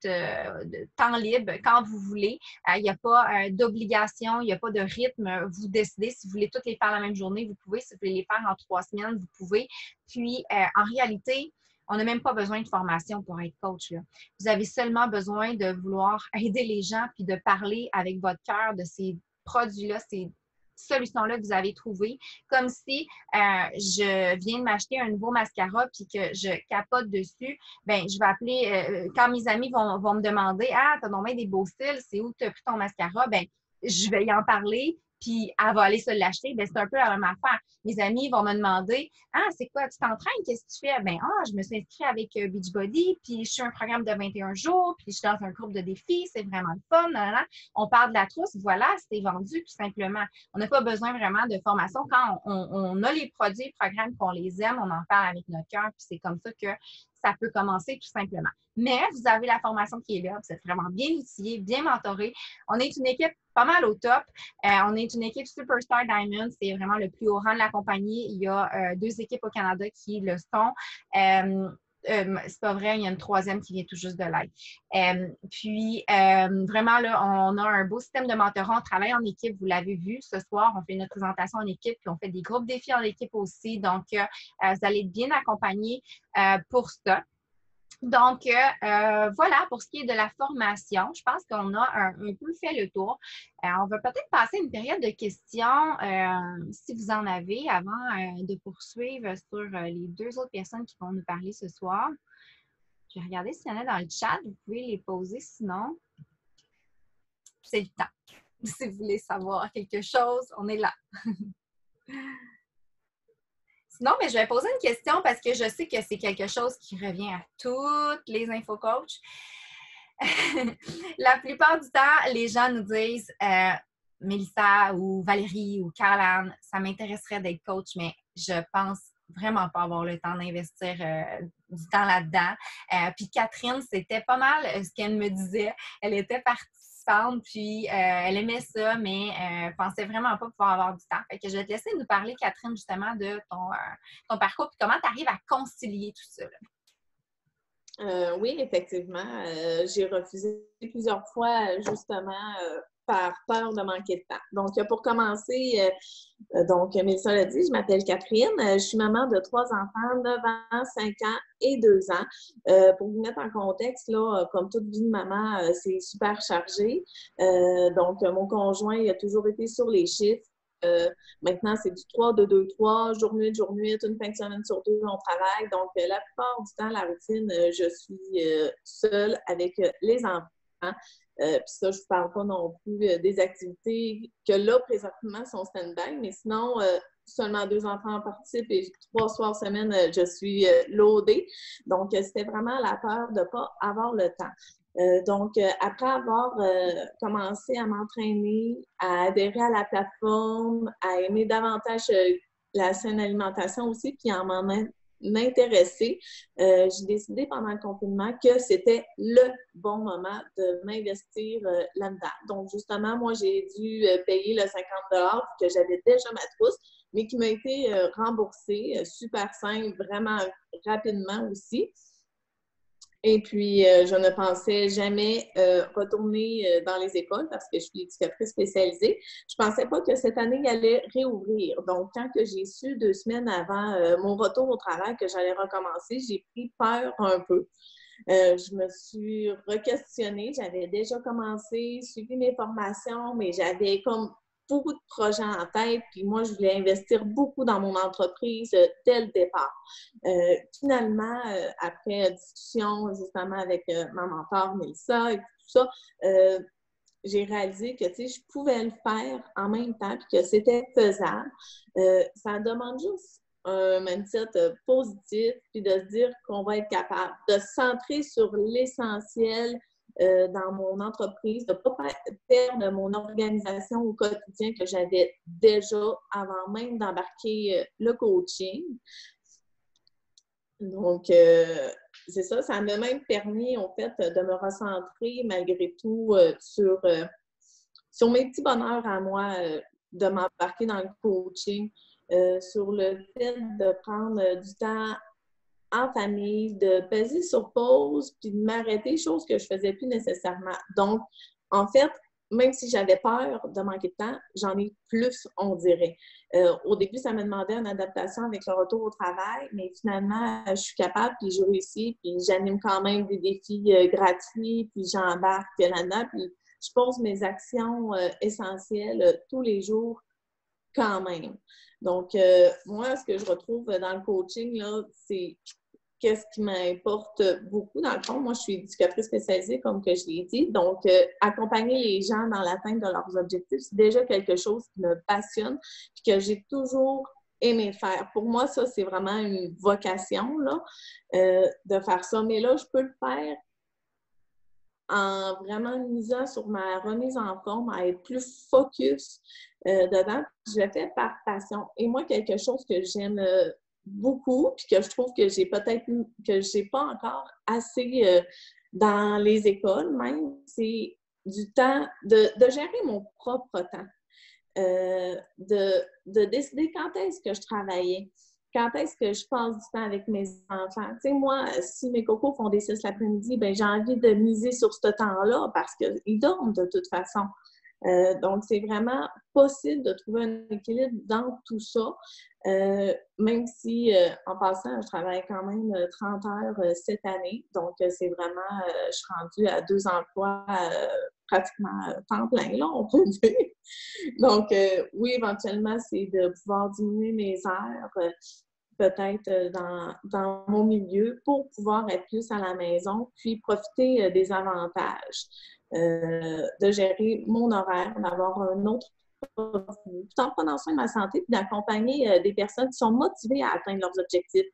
Speaker 1: temps libre, quand vous voulez. Il n'y a pas d'obligation, il n'y a pas de rythme. Vous décidez si vous voulez toutes les faire la même journée, vous pouvez. Si vous voulez les faire en 3 semaines, vous pouvez. Puis, en réalité, on n'a même pas besoin de formation pour être coach, là. Vous avez seulement besoin de vouloir aider les gens puis de parler avec votre cœur de ces produits-là, ces solutions-là que vous avez trouvées. Comme si je viens de m'acheter un nouveau mascara puis que je capote dessus, bien, je vais appeler, quand mes amis vont me demander « Ah, t'as donc bien des beaux styles, c'est où tu as pris ton mascara? » Bien, je vais y en parler. Puis elle va aller se l'acheter, bien, c'est un peu la même affaire. Mes amis vont me demander « Ah, c'est quoi, tu t'entraînes? Qu'est-ce que tu fais? » Ben, je me suis inscrite avec Beachbody, puis je suis un programme de 21 jours, puis je suis dans un groupe de défis, c'est vraiment le fun. Là. On parle de la trousse, voilà, c'est vendu tout simplement. On n'a pas besoin vraiment de formation. Quand on a les produits et programmes qu'on les aime, on en parle avec notre cœur, puis c'est comme ça que ça peut commencer tout simplement. Mais vous avez la formation qui est là, vous êtes vraiment bien outillés, bien mentorés. On est une équipe pas mal au top. On est une équipe Superstar Diamond, c'est vraiment le plus haut rang de la compagnie. Il y a 2 équipes au Canada qui le sont. C'est pas vrai, il y a une 3e qui vient tout juste de l'aide. Puis, vraiment, là, on a un beau système de mentorat. On travaille en équipe, vous l'avez vu ce soir. On fait notre présentation en équipe, puis on fait des groupes défis en équipe aussi. Donc, vous allez être bien accompagnés pour ça. Donc, voilà pour ce qui est de la formation. Je pense qu'on a un peu fait le tour. On va peut-être passer une période de questions, si vous en avez, avant de poursuivre sur les deux autres personnes qui vont nous parler ce soir. Je vais regarder s'il y en a dans le chat. Vous pouvez les poser, sinon, c'est le temps. Si vous voulez savoir quelque chose, on est là. Sinon, mais je vais poser une question parce que je sais que c'est quelque chose qui revient à toutes les infocoachs. La plupart du temps, les gens nous disent Mélissa ou Valérie ou Caroline, ça m'intéresserait d'être coach, mais je pense vraiment pas avoir le temps d'investir du temps là-dedans. Puis Catherine, c'était pas mal ce qu'elle me disait. Elle était participante, puis elle aimait ça, mais pensait vraiment pas pouvoir avoir du temps. Fait que je vais te laisser nous parler, Catherine, justement, de ton parcours, puis comment tu arrives à concilier tout ça, là.
Speaker 5: Oui, effectivement. J'ai refusé plusieurs fois, justement, par peur de manquer de temps. Donc, pour commencer, donc, Mélissa l'a dit, je m'appelle Catherine. Je suis maman de 3 enfants, 9 ans, 5 ans et 2 ans. Pour vous mettre en contexte, là, comme toute vie de maman, c'est super chargé. Donc, mon conjoint il a toujours été sur les chiffres. Maintenant, c'est du 3, 2, 2, 3, jour-nuit, jour-nuit, une fin de semaine sur 2, on travaille. Donc, la plupart du temps, la routine, je suis seule avec les enfants. Puis ça, je ne vous parle pas non plus des activités que là, présentement, sont stand-by, mais sinon, seulement 2 enfants participent et 3 soirs semaine, je suis loadée. Donc, c'était vraiment la peur de ne pas avoir le temps. Donc, après avoir commencé à m'entraîner, à adhérer à la plateforme, à aimer davantage la saine alimentation aussi, puis à m'en intéresser, j'ai décidé pendant le confinement que c'était le bon moment de m'investir là-dedans. Donc, justement, moi, j'ai dû payer le 50$ que j'avais déjà ma trousse, mais qui m'a été remboursé, super simple, vraiment rapidement aussi. Et puis, je ne pensais jamais retourner dans les écoles parce que je suis éducatrice spécialisée. Je ne pensais pas que cette année, il allait réouvrir. Donc, quand que j'ai su 2 semaines avant mon retour au travail que j'allais recommencer, j'ai pris peur un peu. Je me suis re-questionnée. J'avais déjà commencé, suivi mes formations, mais j'avais comme beaucoup de projets en tête, puis moi, je voulais investir beaucoup dans mon entreprise dès le départ. Finalement, après discussion justement avec ma mentor Mélissa et tout ça, j'ai réalisé que je pouvais le faire en même temps puis que c'était faisable. Ça demande juste un mindset positif puis de se dire qu'on va être capable de se centrer sur l'essentiel dans mon entreprise, de ne pas perdre mon organisation au quotidien que j'avais déjà avant même d'embarquer le coaching. Donc, c'est ça, ça m'a même permis, en fait, de me recentrer malgré tout sur mes petits bonheurs à moi, de m'embarquer dans le coaching, sur le fait de prendre du temps en famille, de peser sur pause, puis de m'arrêter, chose que je ne faisais plus nécessairement. Donc, en fait, même si j'avais peur de manquer de temps, j'en ai plus, on dirait. Au début, ça me demandait une adaptation avec le retour au travail, mais finalement, je suis capable, puis je réussis, puis j'anime quand même des défis gratuits, puis j'embarque là-dedans, puis je pose mes actions essentielles tous les jours quand même. Donc, moi, ce que je retrouve dans le coaching, là, c'est qu'est-ce qui m'importe beaucoup. Dans le fond, moi, je suis éducatrice spécialisée, comme que je l'ai dit. Donc, accompagner les gens dans l'atteinte de leurs objectifs, c'est déjà quelque chose qui me passionne et que j'ai toujours aimé faire. Pour moi, ça, c'est vraiment une vocation, là, de faire ça. Mais là, je peux le faire en vraiment misant sur ma remise en forme, à être plus focus dedans. Je le fais par passion. Et moi, quelque chose que j'aime beaucoup, puis que je trouve que j'ai pas encore assez dans les écoles même, c'est du temps, de gérer mon propre temps. De décider quand est-ce que je travaillais, quand est-ce que je passe du temps avec mes enfants. Tu sais, moi, si mes cocos font des 6 l'après-midi, ben j'ai envie de miser sur ce temps-là parce qu'ils dorment de toute façon. Donc, c'est vraiment possible de trouver un équilibre dans tout ça. Même si, en passant, je travaille quand même 30 heures cette année. Donc, c'est vraiment, je suis rendue à 2 emplois pratiquement temps plein, là, on peut dire. Donc, oui, éventuellement, c'est de pouvoir diminuer mes heures, peut-être dans mon milieu pour pouvoir être plus à la maison, puis profiter des avantages de gérer mon horaire, d'avoir un autre tout en prenant soin de ma santé, puis d'accompagner des personnes qui sont motivées à atteindre leurs objectifs.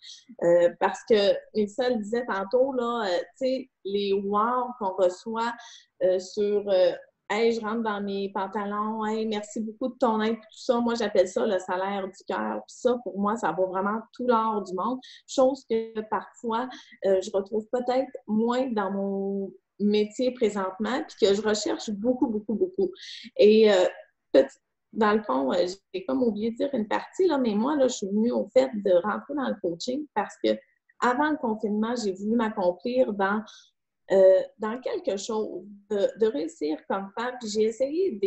Speaker 5: Parce que Mélissa le disait tantôt, là, tu sais, les wow qu'on reçoit sur hey, je rentre dans mes pantalons, hey, merci beaucoup de ton aide, tout ça. Moi, j'appelle ça le salaire du cœur. Puis ça, pour moi, ça vaut vraiment tout l'or du monde. Chose que parfois, je retrouve peut-être moins dans mon métier présentement, puis que je recherche beaucoup, beaucoup, beaucoup. Et dans le fond, j'ai comme oublié de dire une partie, là, mais moi, là, je suis venue au fait de rentrer dans le coaching parce que avant le confinement, j'ai voulu m'accomplir dans quelque chose, de réussir comme femme. Puis j'ai essayé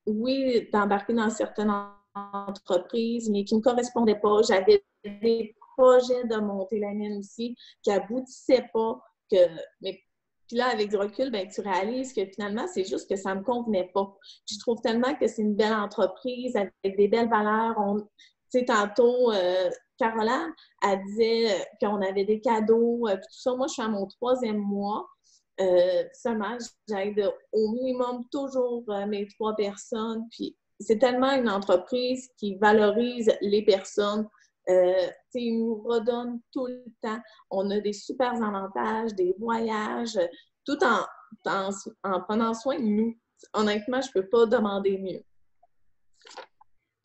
Speaker 5: oui, d'embarquer dans certaines entreprises, mais qui ne me correspondaient pas. J'avais des projets de monter la mienne aussi qui n'aboutissaient pas. Mais puis là, avec du recul, ben, tu réalises que finalement, c'est juste que ça ne me convenait pas. Puis je trouve tellement que c'est une belle entreprise avec des belles valeurs. Tu sais, tantôt, Caroline, elle disait qu'on avait des cadeaux, puis tout ça. Moi, je suis à mon 3e mois. Seulement, j'aide au minimum toujours mes 3 personnes. Puis c'est tellement une entreprise qui valorise les personnes. Ils nous redonnent tout le temps. On a des super avantages, des voyages, tout en prenant soin de nous. Honnêtement, je ne peux pas demander mieux.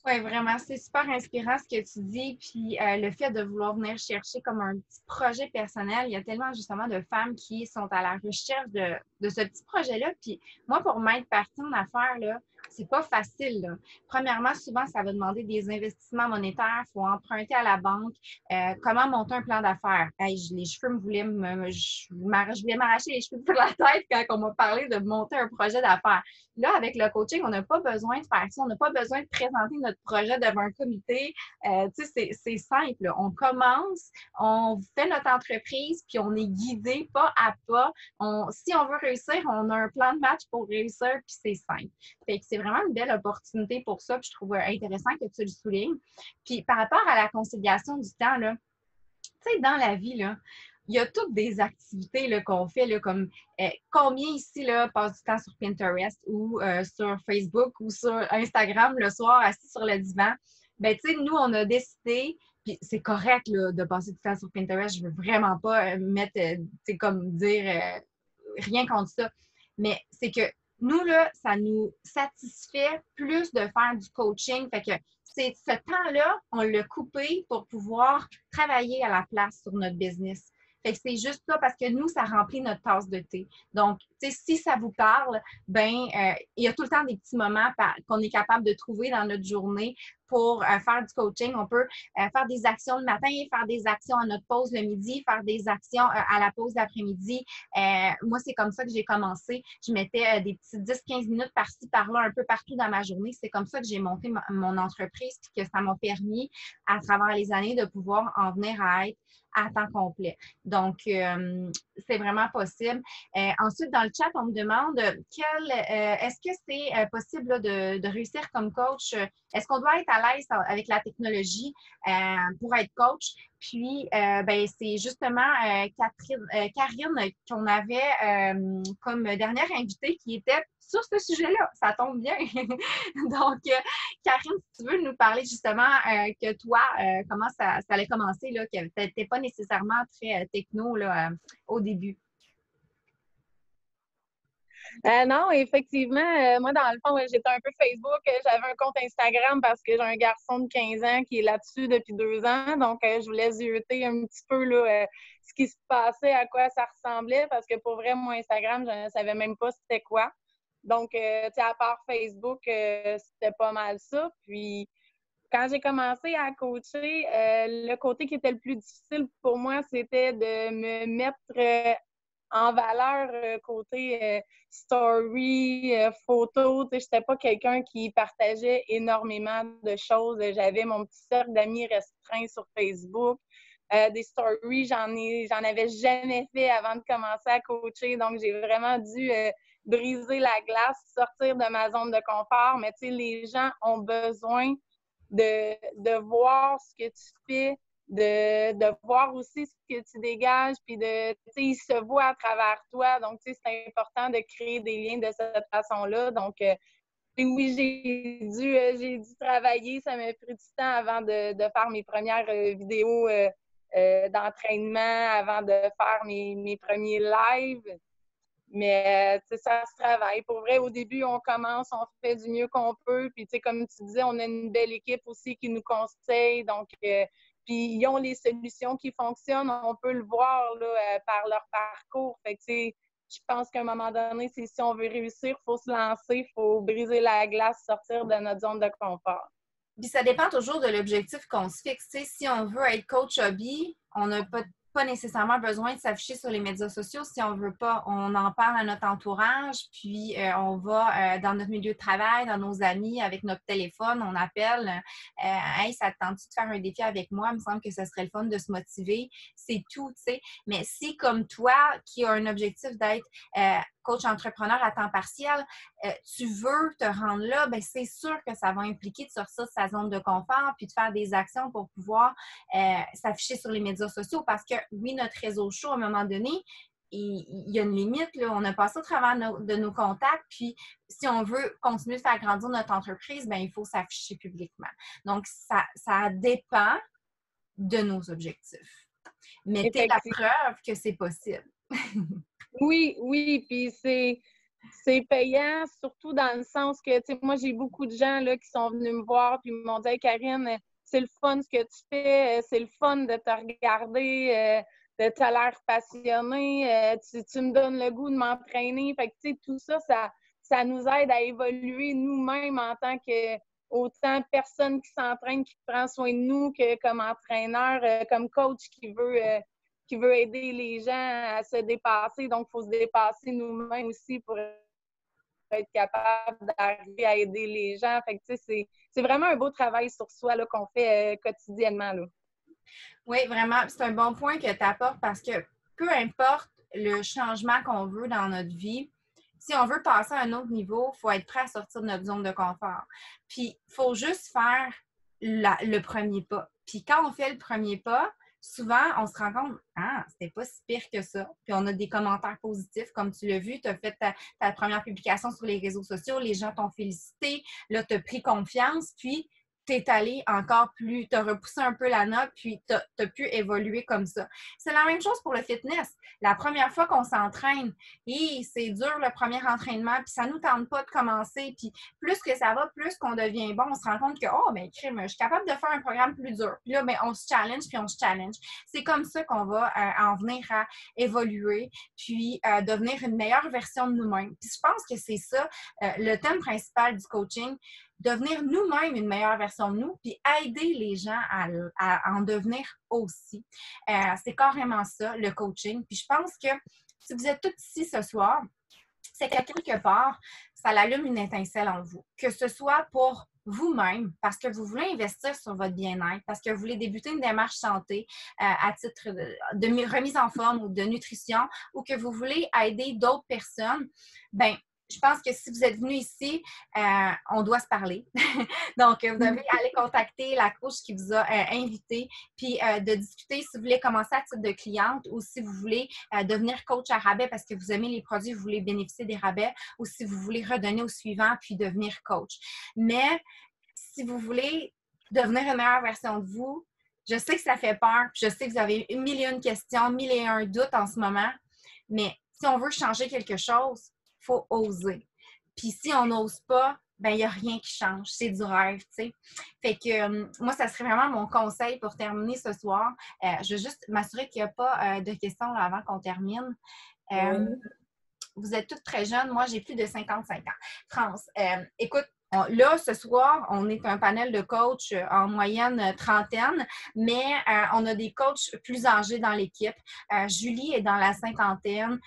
Speaker 1: Oui, vraiment, c'est super inspirant ce que tu dis. Puis le fait de vouloir venir chercher comme un petit projet personnel, il y a tellement justement de femmes qui sont à la recherche de ce petit projet-là. Puis moi, pour m'être partie en affaires, là, c'est pas facile, là. Premièrement, souvent, ça va demander des investissements monétaires. Il faut emprunter à la banque. Comment monter un plan d'affaires? Hey, les cheveux je voulais m'arracher les cheveux de la tête quand on m'a parlé de monter un projet d'affaires. Là, avec le coaching, on n'a pas besoin de faire ça. On n'a pas besoin de présenter notre projet devant un comité. Tu sais, c'est simple, là. On commence, on fait notre entreprise, puis on est guidé pas à pas. Si on veut réussir, on a un plan de match pour réussir, puis c'est simple. Fait que c'est vraiment une belle opportunité pour ça, puis je trouve intéressant que tu le soulignes. Puis par rapport à la conciliation du temps, là, tu sais, dans la vie, là, il y a toutes des activités là, qu'on fait, là, comme combien ici là, passe du temps sur Pinterest ou sur Facebook ou sur Instagram le soir assis sur le divan. Ben, tu sais, nous, on a décidé, puis c'est correct là, de passer du temps sur Pinterest. Je veux vraiment pas mettre, tu sais, comme dire rien contre ça. Mais c'est que nous, là, ça nous satisfait plus de faire du coaching. Fait que c'est ce temps-là, on l'a coupé pour pouvoir travailler à la place sur notre business. Fait que c'est juste ça parce que nous, ça remplit notre tasse de thé. Donc, tu sais, si ça vous parle, ben, il y a tout le temps des petits moments qu'on est capable de trouver dans notre journée pour faire du coaching. On peut faire des actions le matin, faire des actions à notre pause le midi, faire des actions à la pause l'après-midi. Moi, c'est comme ça que j'ai commencé. Je mettais des petits 10-15 minutes par-ci, par-là, un peu partout dans ma journée. C'est comme ça que j'ai monté mon entreprise et que ça m'a permis, à travers les années, de pouvoir en venir à être à temps complet. Donc, c'est vraiment possible. Ensuite, dans le chat, on me demande est-ce que c'est possible là, de réussir comme coach? Est-ce qu'on doit être à l'aise avec la technologie pour être coach? Puis, ben, c'est justement Karine qu'on avait comme dernière invitée qui était sur ce sujet-là. Ça tombe bien. Donc, Karine, si tu veux nous parler justement que toi, comment ça allait commencer, là, que tu n'étais pas nécessairement très techno là, au début.
Speaker 6: Non, effectivement, moi, dans le fond, j'étais un peu Facebook. J'avais un compte Instagram parce que j'ai un garçon de 15 ans qui est là-dessus depuis 2 ans. Donc, je voulais zioter un petit peu là, ce qui se passait, à quoi ça ressemblait, parce que pour vrai, moi, Instagram, je ne savais même pas c'était quoi. Donc, tu sais, à part Facebook, c'était pas mal ça. Puis, quand j'ai commencé à coacher, le côté qui était le plus difficile pour moi, c'était de me mettre en valeur côté story, photo. Je n'étais pas quelqu'un qui partageait énormément de choses. J'avais mon petit cercle d'amis restreint sur Facebook. Des stories, j'en avais jamais fait avant de commencer à coacher. Donc, j'ai vraiment dû briser la glace, sortir de ma zone de confort. Mais tu sais, les gens ont besoin de voir ce que tu fais, de voir aussi ce que tu dégages, puis ils se voient à travers toi. Donc, tu sais, c'est important de créer des liens de cette façon-là. Donc, oui, j'ai dû travailler. Ça m'a pris du temps avant de faire mes premières vidéos d'entraînement, avant de faire mes premiers lives. Mais ça se travaille. Pour vrai, au début, on commence, on fait du mieux qu'on peut. Puis, comme tu disais, on a une belle équipe aussi qui nous conseille. Donc, puis ils ont les solutions qui fonctionnent. On peut le voir là, par leur parcours. Fait que, je pense qu'à un moment donné, si on veut réussir, il faut se lancer, il faut briser la glace, sortir de notre zone de confort.
Speaker 1: Puis ça dépend toujours de l'objectif qu'on se fixe. Tu sais, si on veut être coach hobby, on n'a pas nécessairement besoin de s'afficher sur les médias sociaux. Si on veut pas, on en parle à notre entourage, puis on va dans notre milieu de travail, dans nos amis, avec notre téléphone, on appelle. Hey, ça te tente-tu de faire un défi avec moi? Il me semble que ce serait le fun de se motiver. C'est tout, tu sais. Mais si, comme toi, qui a un objectif d'être coach entrepreneur à temps partiel, tu veux te rendre là, bien, c'est sûr que ça va impliquer de sortir de sa zone de confort puis de faire des actions pour pouvoir s'afficher sur les médias sociaux parce que, oui, notre réseau chaud, à un moment donné, il y a une limite. Là. On a passé au travers de nos contacts, puis si on veut continuer de faire grandir notre entreprise, bien, il faut s'afficher publiquement. Donc, ça dépend de nos objectifs. Mettez la preuve que c'est possible.
Speaker 6: Oui, puis c'est payant, surtout dans le sens que, tu sais, moi, j'ai beaucoup de gens là, qui sont venus me voir puis m'ont dit hey, Karine, c'est le fun ce que tu fais, c'est le fun de te regarder, de t'as l'air passionné, tu me donnes le goût de m'entraîner. Fait que, tu sais, tout ça, ça nous aide à évoluer nous-mêmes en tant que autant personne qui s'entraîne, qui prend soin de nous que comme entraîneur, comme coach qui veut aider les gens à se dépasser. Donc, il faut se dépasser nous-mêmes aussi pour être capable d'arriver à aider les gens. Fait que, tu sais, c'est vraiment un beau travail sur soi là, qu'on fait quotidiennement. Là.
Speaker 1: Oui, vraiment. C'est un bon point que tu apportes parce que peu importe le changement qu'on veut dans notre vie, si on veut passer à un autre niveau, il faut être prêt à sortir de notre zone de confort. Puis, il faut juste faire le premier pas. Puis, quand on fait le premier pas, souvent, on se rend compte, c'était pas si pire que ça. Puis, on a des commentaires positifs, comme tu l'as vu, tu as fait ta première publication sur les réseaux sociaux, les gens t'ont félicité, là, tu as pris confiance, puis t'es allé encore plus, t'as repoussé un peu la note, puis t'as pu évoluer comme ça. C'est la même chose pour le fitness. La première fois qu'on s'entraîne, c'est dur le premier entraînement, puis ça nous tente pas de commencer, puis plus que ça va, plus qu'on devient bon, on se rend compte que, crime, je suis capable de faire un programme plus dur. Puis là, on se challenge, puis on se challenge. C'est comme ça qu'on va en venir à évoluer, puis devenir une meilleure version de nous-mêmes. Puis je pense que c'est ça, le thème principal du coaching, devenir nous-mêmes une meilleure version de nous, puis aider les gens à en devenir aussi. C'est carrément ça, le coaching. Puis je pense que si vous êtes tous ici ce soir, c'est qu'à quelque part, ça allume une étincelle en vous. Que ce soit pour vous-même, parce que vous voulez investir sur votre bien-être, parce que vous voulez débuter une démarche santé à titre de remise en forme ou de nutrition, ou que vous voulez aider d'autres personnes, bien, je pense que si vous êtes venu ici, on doit se parler. Donc, vous devez aller contacter la coach qui vous a invité, puis de discuter si vous voulez commencer à titre de cliente ou si vous voulez devenir coach à rabais parce que vous aimez les produits, vous voulez bénéficier des rabais ou si vous voulez redonner au suivant puis devenir coach. Mais si vous voulez devenir une meilleure version de vous, je sais que ça fait peur, puis je sais que vous avez 1001 questions, 1001 doutes en ce moment, mais si on veut changer quelque chose, il faut oser. Puis si on n'ose pas, ben il n'y a rien qui change. C'est du rêve, tu sais. Fait que moi, ça serait vraiment mon conseil pour terminer ce soir. Je veux juste m'assurer qu'il n'y a pas de questions là, avant qu'on termine. Vous êtes toutes très jeunes. Moi, j'ai plus de 55 ans. France, écoute, Là, ce soir, on est un panel de coachs en moyenne trentaine, mais on a des coachs plus âgés dans l'équipe. Julie est dans la cinquantaine.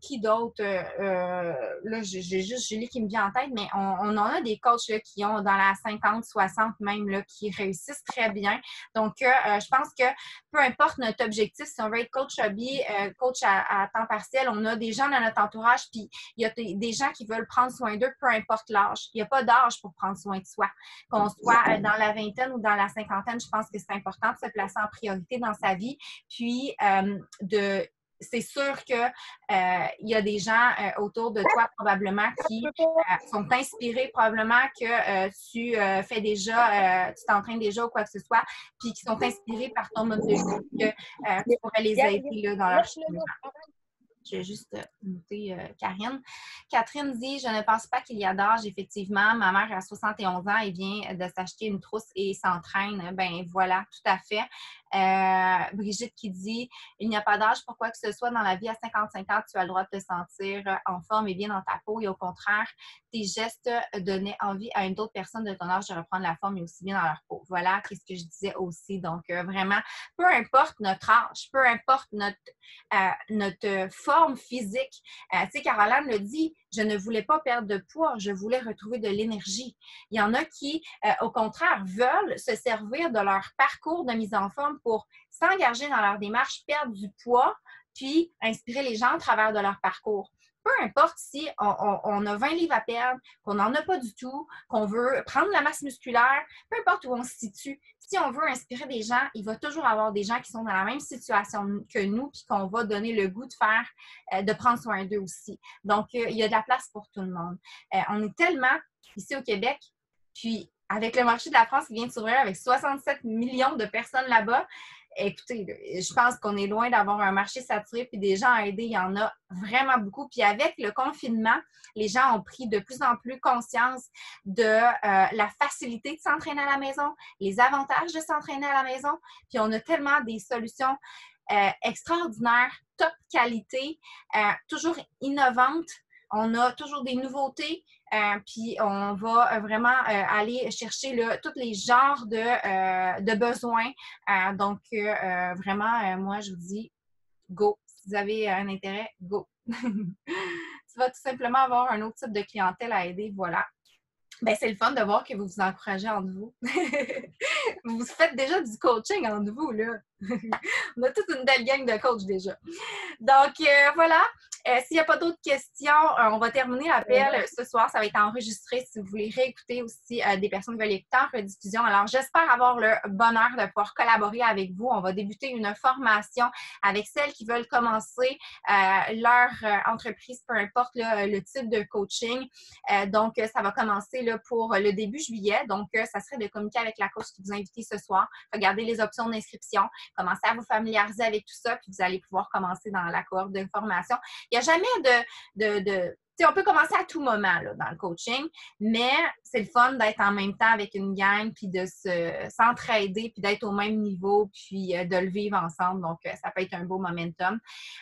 Speaker 1: Qui d'autre? Là, j'ai juste Julie qui me vient en tête, mais on en a des coachs là, qui ont dans la 50, 60 même, là, qui réussissent très bien. Donc, je pense que peu importe notre objectif, si on veut être coach hobby, coach à temps partiel, on a des gens dans notre entourage, puis il y a des gens qui veulent prendre soin d'eux, peu importe l'âge. Il n'y a pas d'âge pour prendre soin de soi. Qu'on soit dans la vingtaine ou dans la cinquantaine, je pense que c'est important de se placer en priorité dans sa vie. Puis, c'est sûr que il y a des gens autour de toi probablement qui sont inspirés, probablement que tu fais déjà, tu t'entraînes déjà ou quoi que ce soit, puis qui sont inspirés par ton mode de vie, que tu pourrais les aider là, dans leur cheminement. Je vais juste noter Karine. Catherine dit « Je ne pense pas qu'il y a d'âge, effectivement. Ma mère a 71 ans et vient de s'acheter une trousse et s'entraîne. » Ben voilà, tout à fait. Brigitte qui dit « Il n'y a pas d'âge pour quoi que ce soit dans la vie. À 55 ans, tu as le droit de te sentir en forme et bien dans ta peau. Et au contraire, tes gestes donnaient envie à une autre personne de ton âge de reprendre la forme et aussi bien dans leur peau. » Voilà, qu'est-ce que je disais aussi. Donc, vraiment, peu importe notre âge, peu importe notre forme physique. Tu sais, Caroline le dit, je ne voulais pas perdre de poids, je voulais retrouver de l'énergie. Il y en a qui, au contraire, veulent se servir de leur parcours de mise en forme pour s'engager dans leur démarche, perdre du poids, puis inspirer les gens au travers de leur parcours. Peu importe si on a 20 livres à perdre, qu'on n'en a pas du tout, qu'on veut prendre la masse musculaire, peu importe où on se situe, si on veut inspirer des gens, il va toujours avoir des gens qui sont dans la même situation que nous, puis qu'on va donner le goût de faire, de prendre soin d'eux aussi. Donc, il y a de la place pour tout le monde. On est tellement, ici au Québec, puis avec le marché de la France qui vient de s'ouvrir avec 67 millions de personnes là-bas, écoutez, je pense qu'on est loin d'avoir un marché saturé puis des gens à aider, il y en a vraiment beaucoup. Puis avec le confinement, les gens ont pris de plus en plus conscience de la facilité de s'entraîner à la maison, les avantages de s'entraîner à la maison. Puis on a tellement des solutions extraordinaires, top qualité, toujours innovantes. On a toujours des nouveautés, puis on va vraiment aller chercher tous les genres de besoins. Donc, vraiment, moi, je vous dis, go. Si vous avez un intérêt, go. Tu vas tout simplement avoir un autre type de clientèle à aider, voilà. Ben, c'est le fun de voir que vous vous encouragez entre vous. Vous faites déjà du coaching entre vous, là. On a toute une belle gang de coachs déjà. Donc, voilà. S'il n'y a pas d'autres questions, on va terminer l'appel ce soir. Ça va être enregistré si vous voulez réécouter aussi des personnes qui veulent écouter en rediffusion. Alors, j'espère avoir le bonheur de pouvoir collaborer avec vous. On va débuter une formation avec celles qui veulent commencer leur entreprise, peu importe le type de coaching. Donc, ça va commencer là, pour le début juillet. Donc, ça serait de communiquer avec la coach qui vous a invité ce soir. Regardez les options d'inscription. Commencez à vous familiariser avec tout ça, puis vous allez pouvoir commencer dans la cohorte de formation. Il n'y a jamais tu sais, on peut commencer à tout moment là, dans le coaching, mais c'est le fun d'être en même temps avec une gang, puis de s'entraider, puis d'être au même niveau, puis de le vivre ensemble. Donc, ça peut être un beau momentum.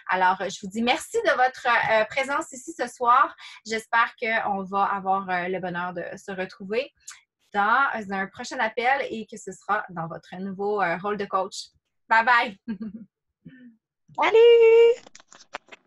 Speaker 1: Alors, je vous dis merci de votre présence ici ce soir. J'espère qu'on va avoir le bonheur de se retrouver dans un prochain appel et que ce sera dans votre nouveau rôle de coach. Bye bye!
Speaker 4: Salut!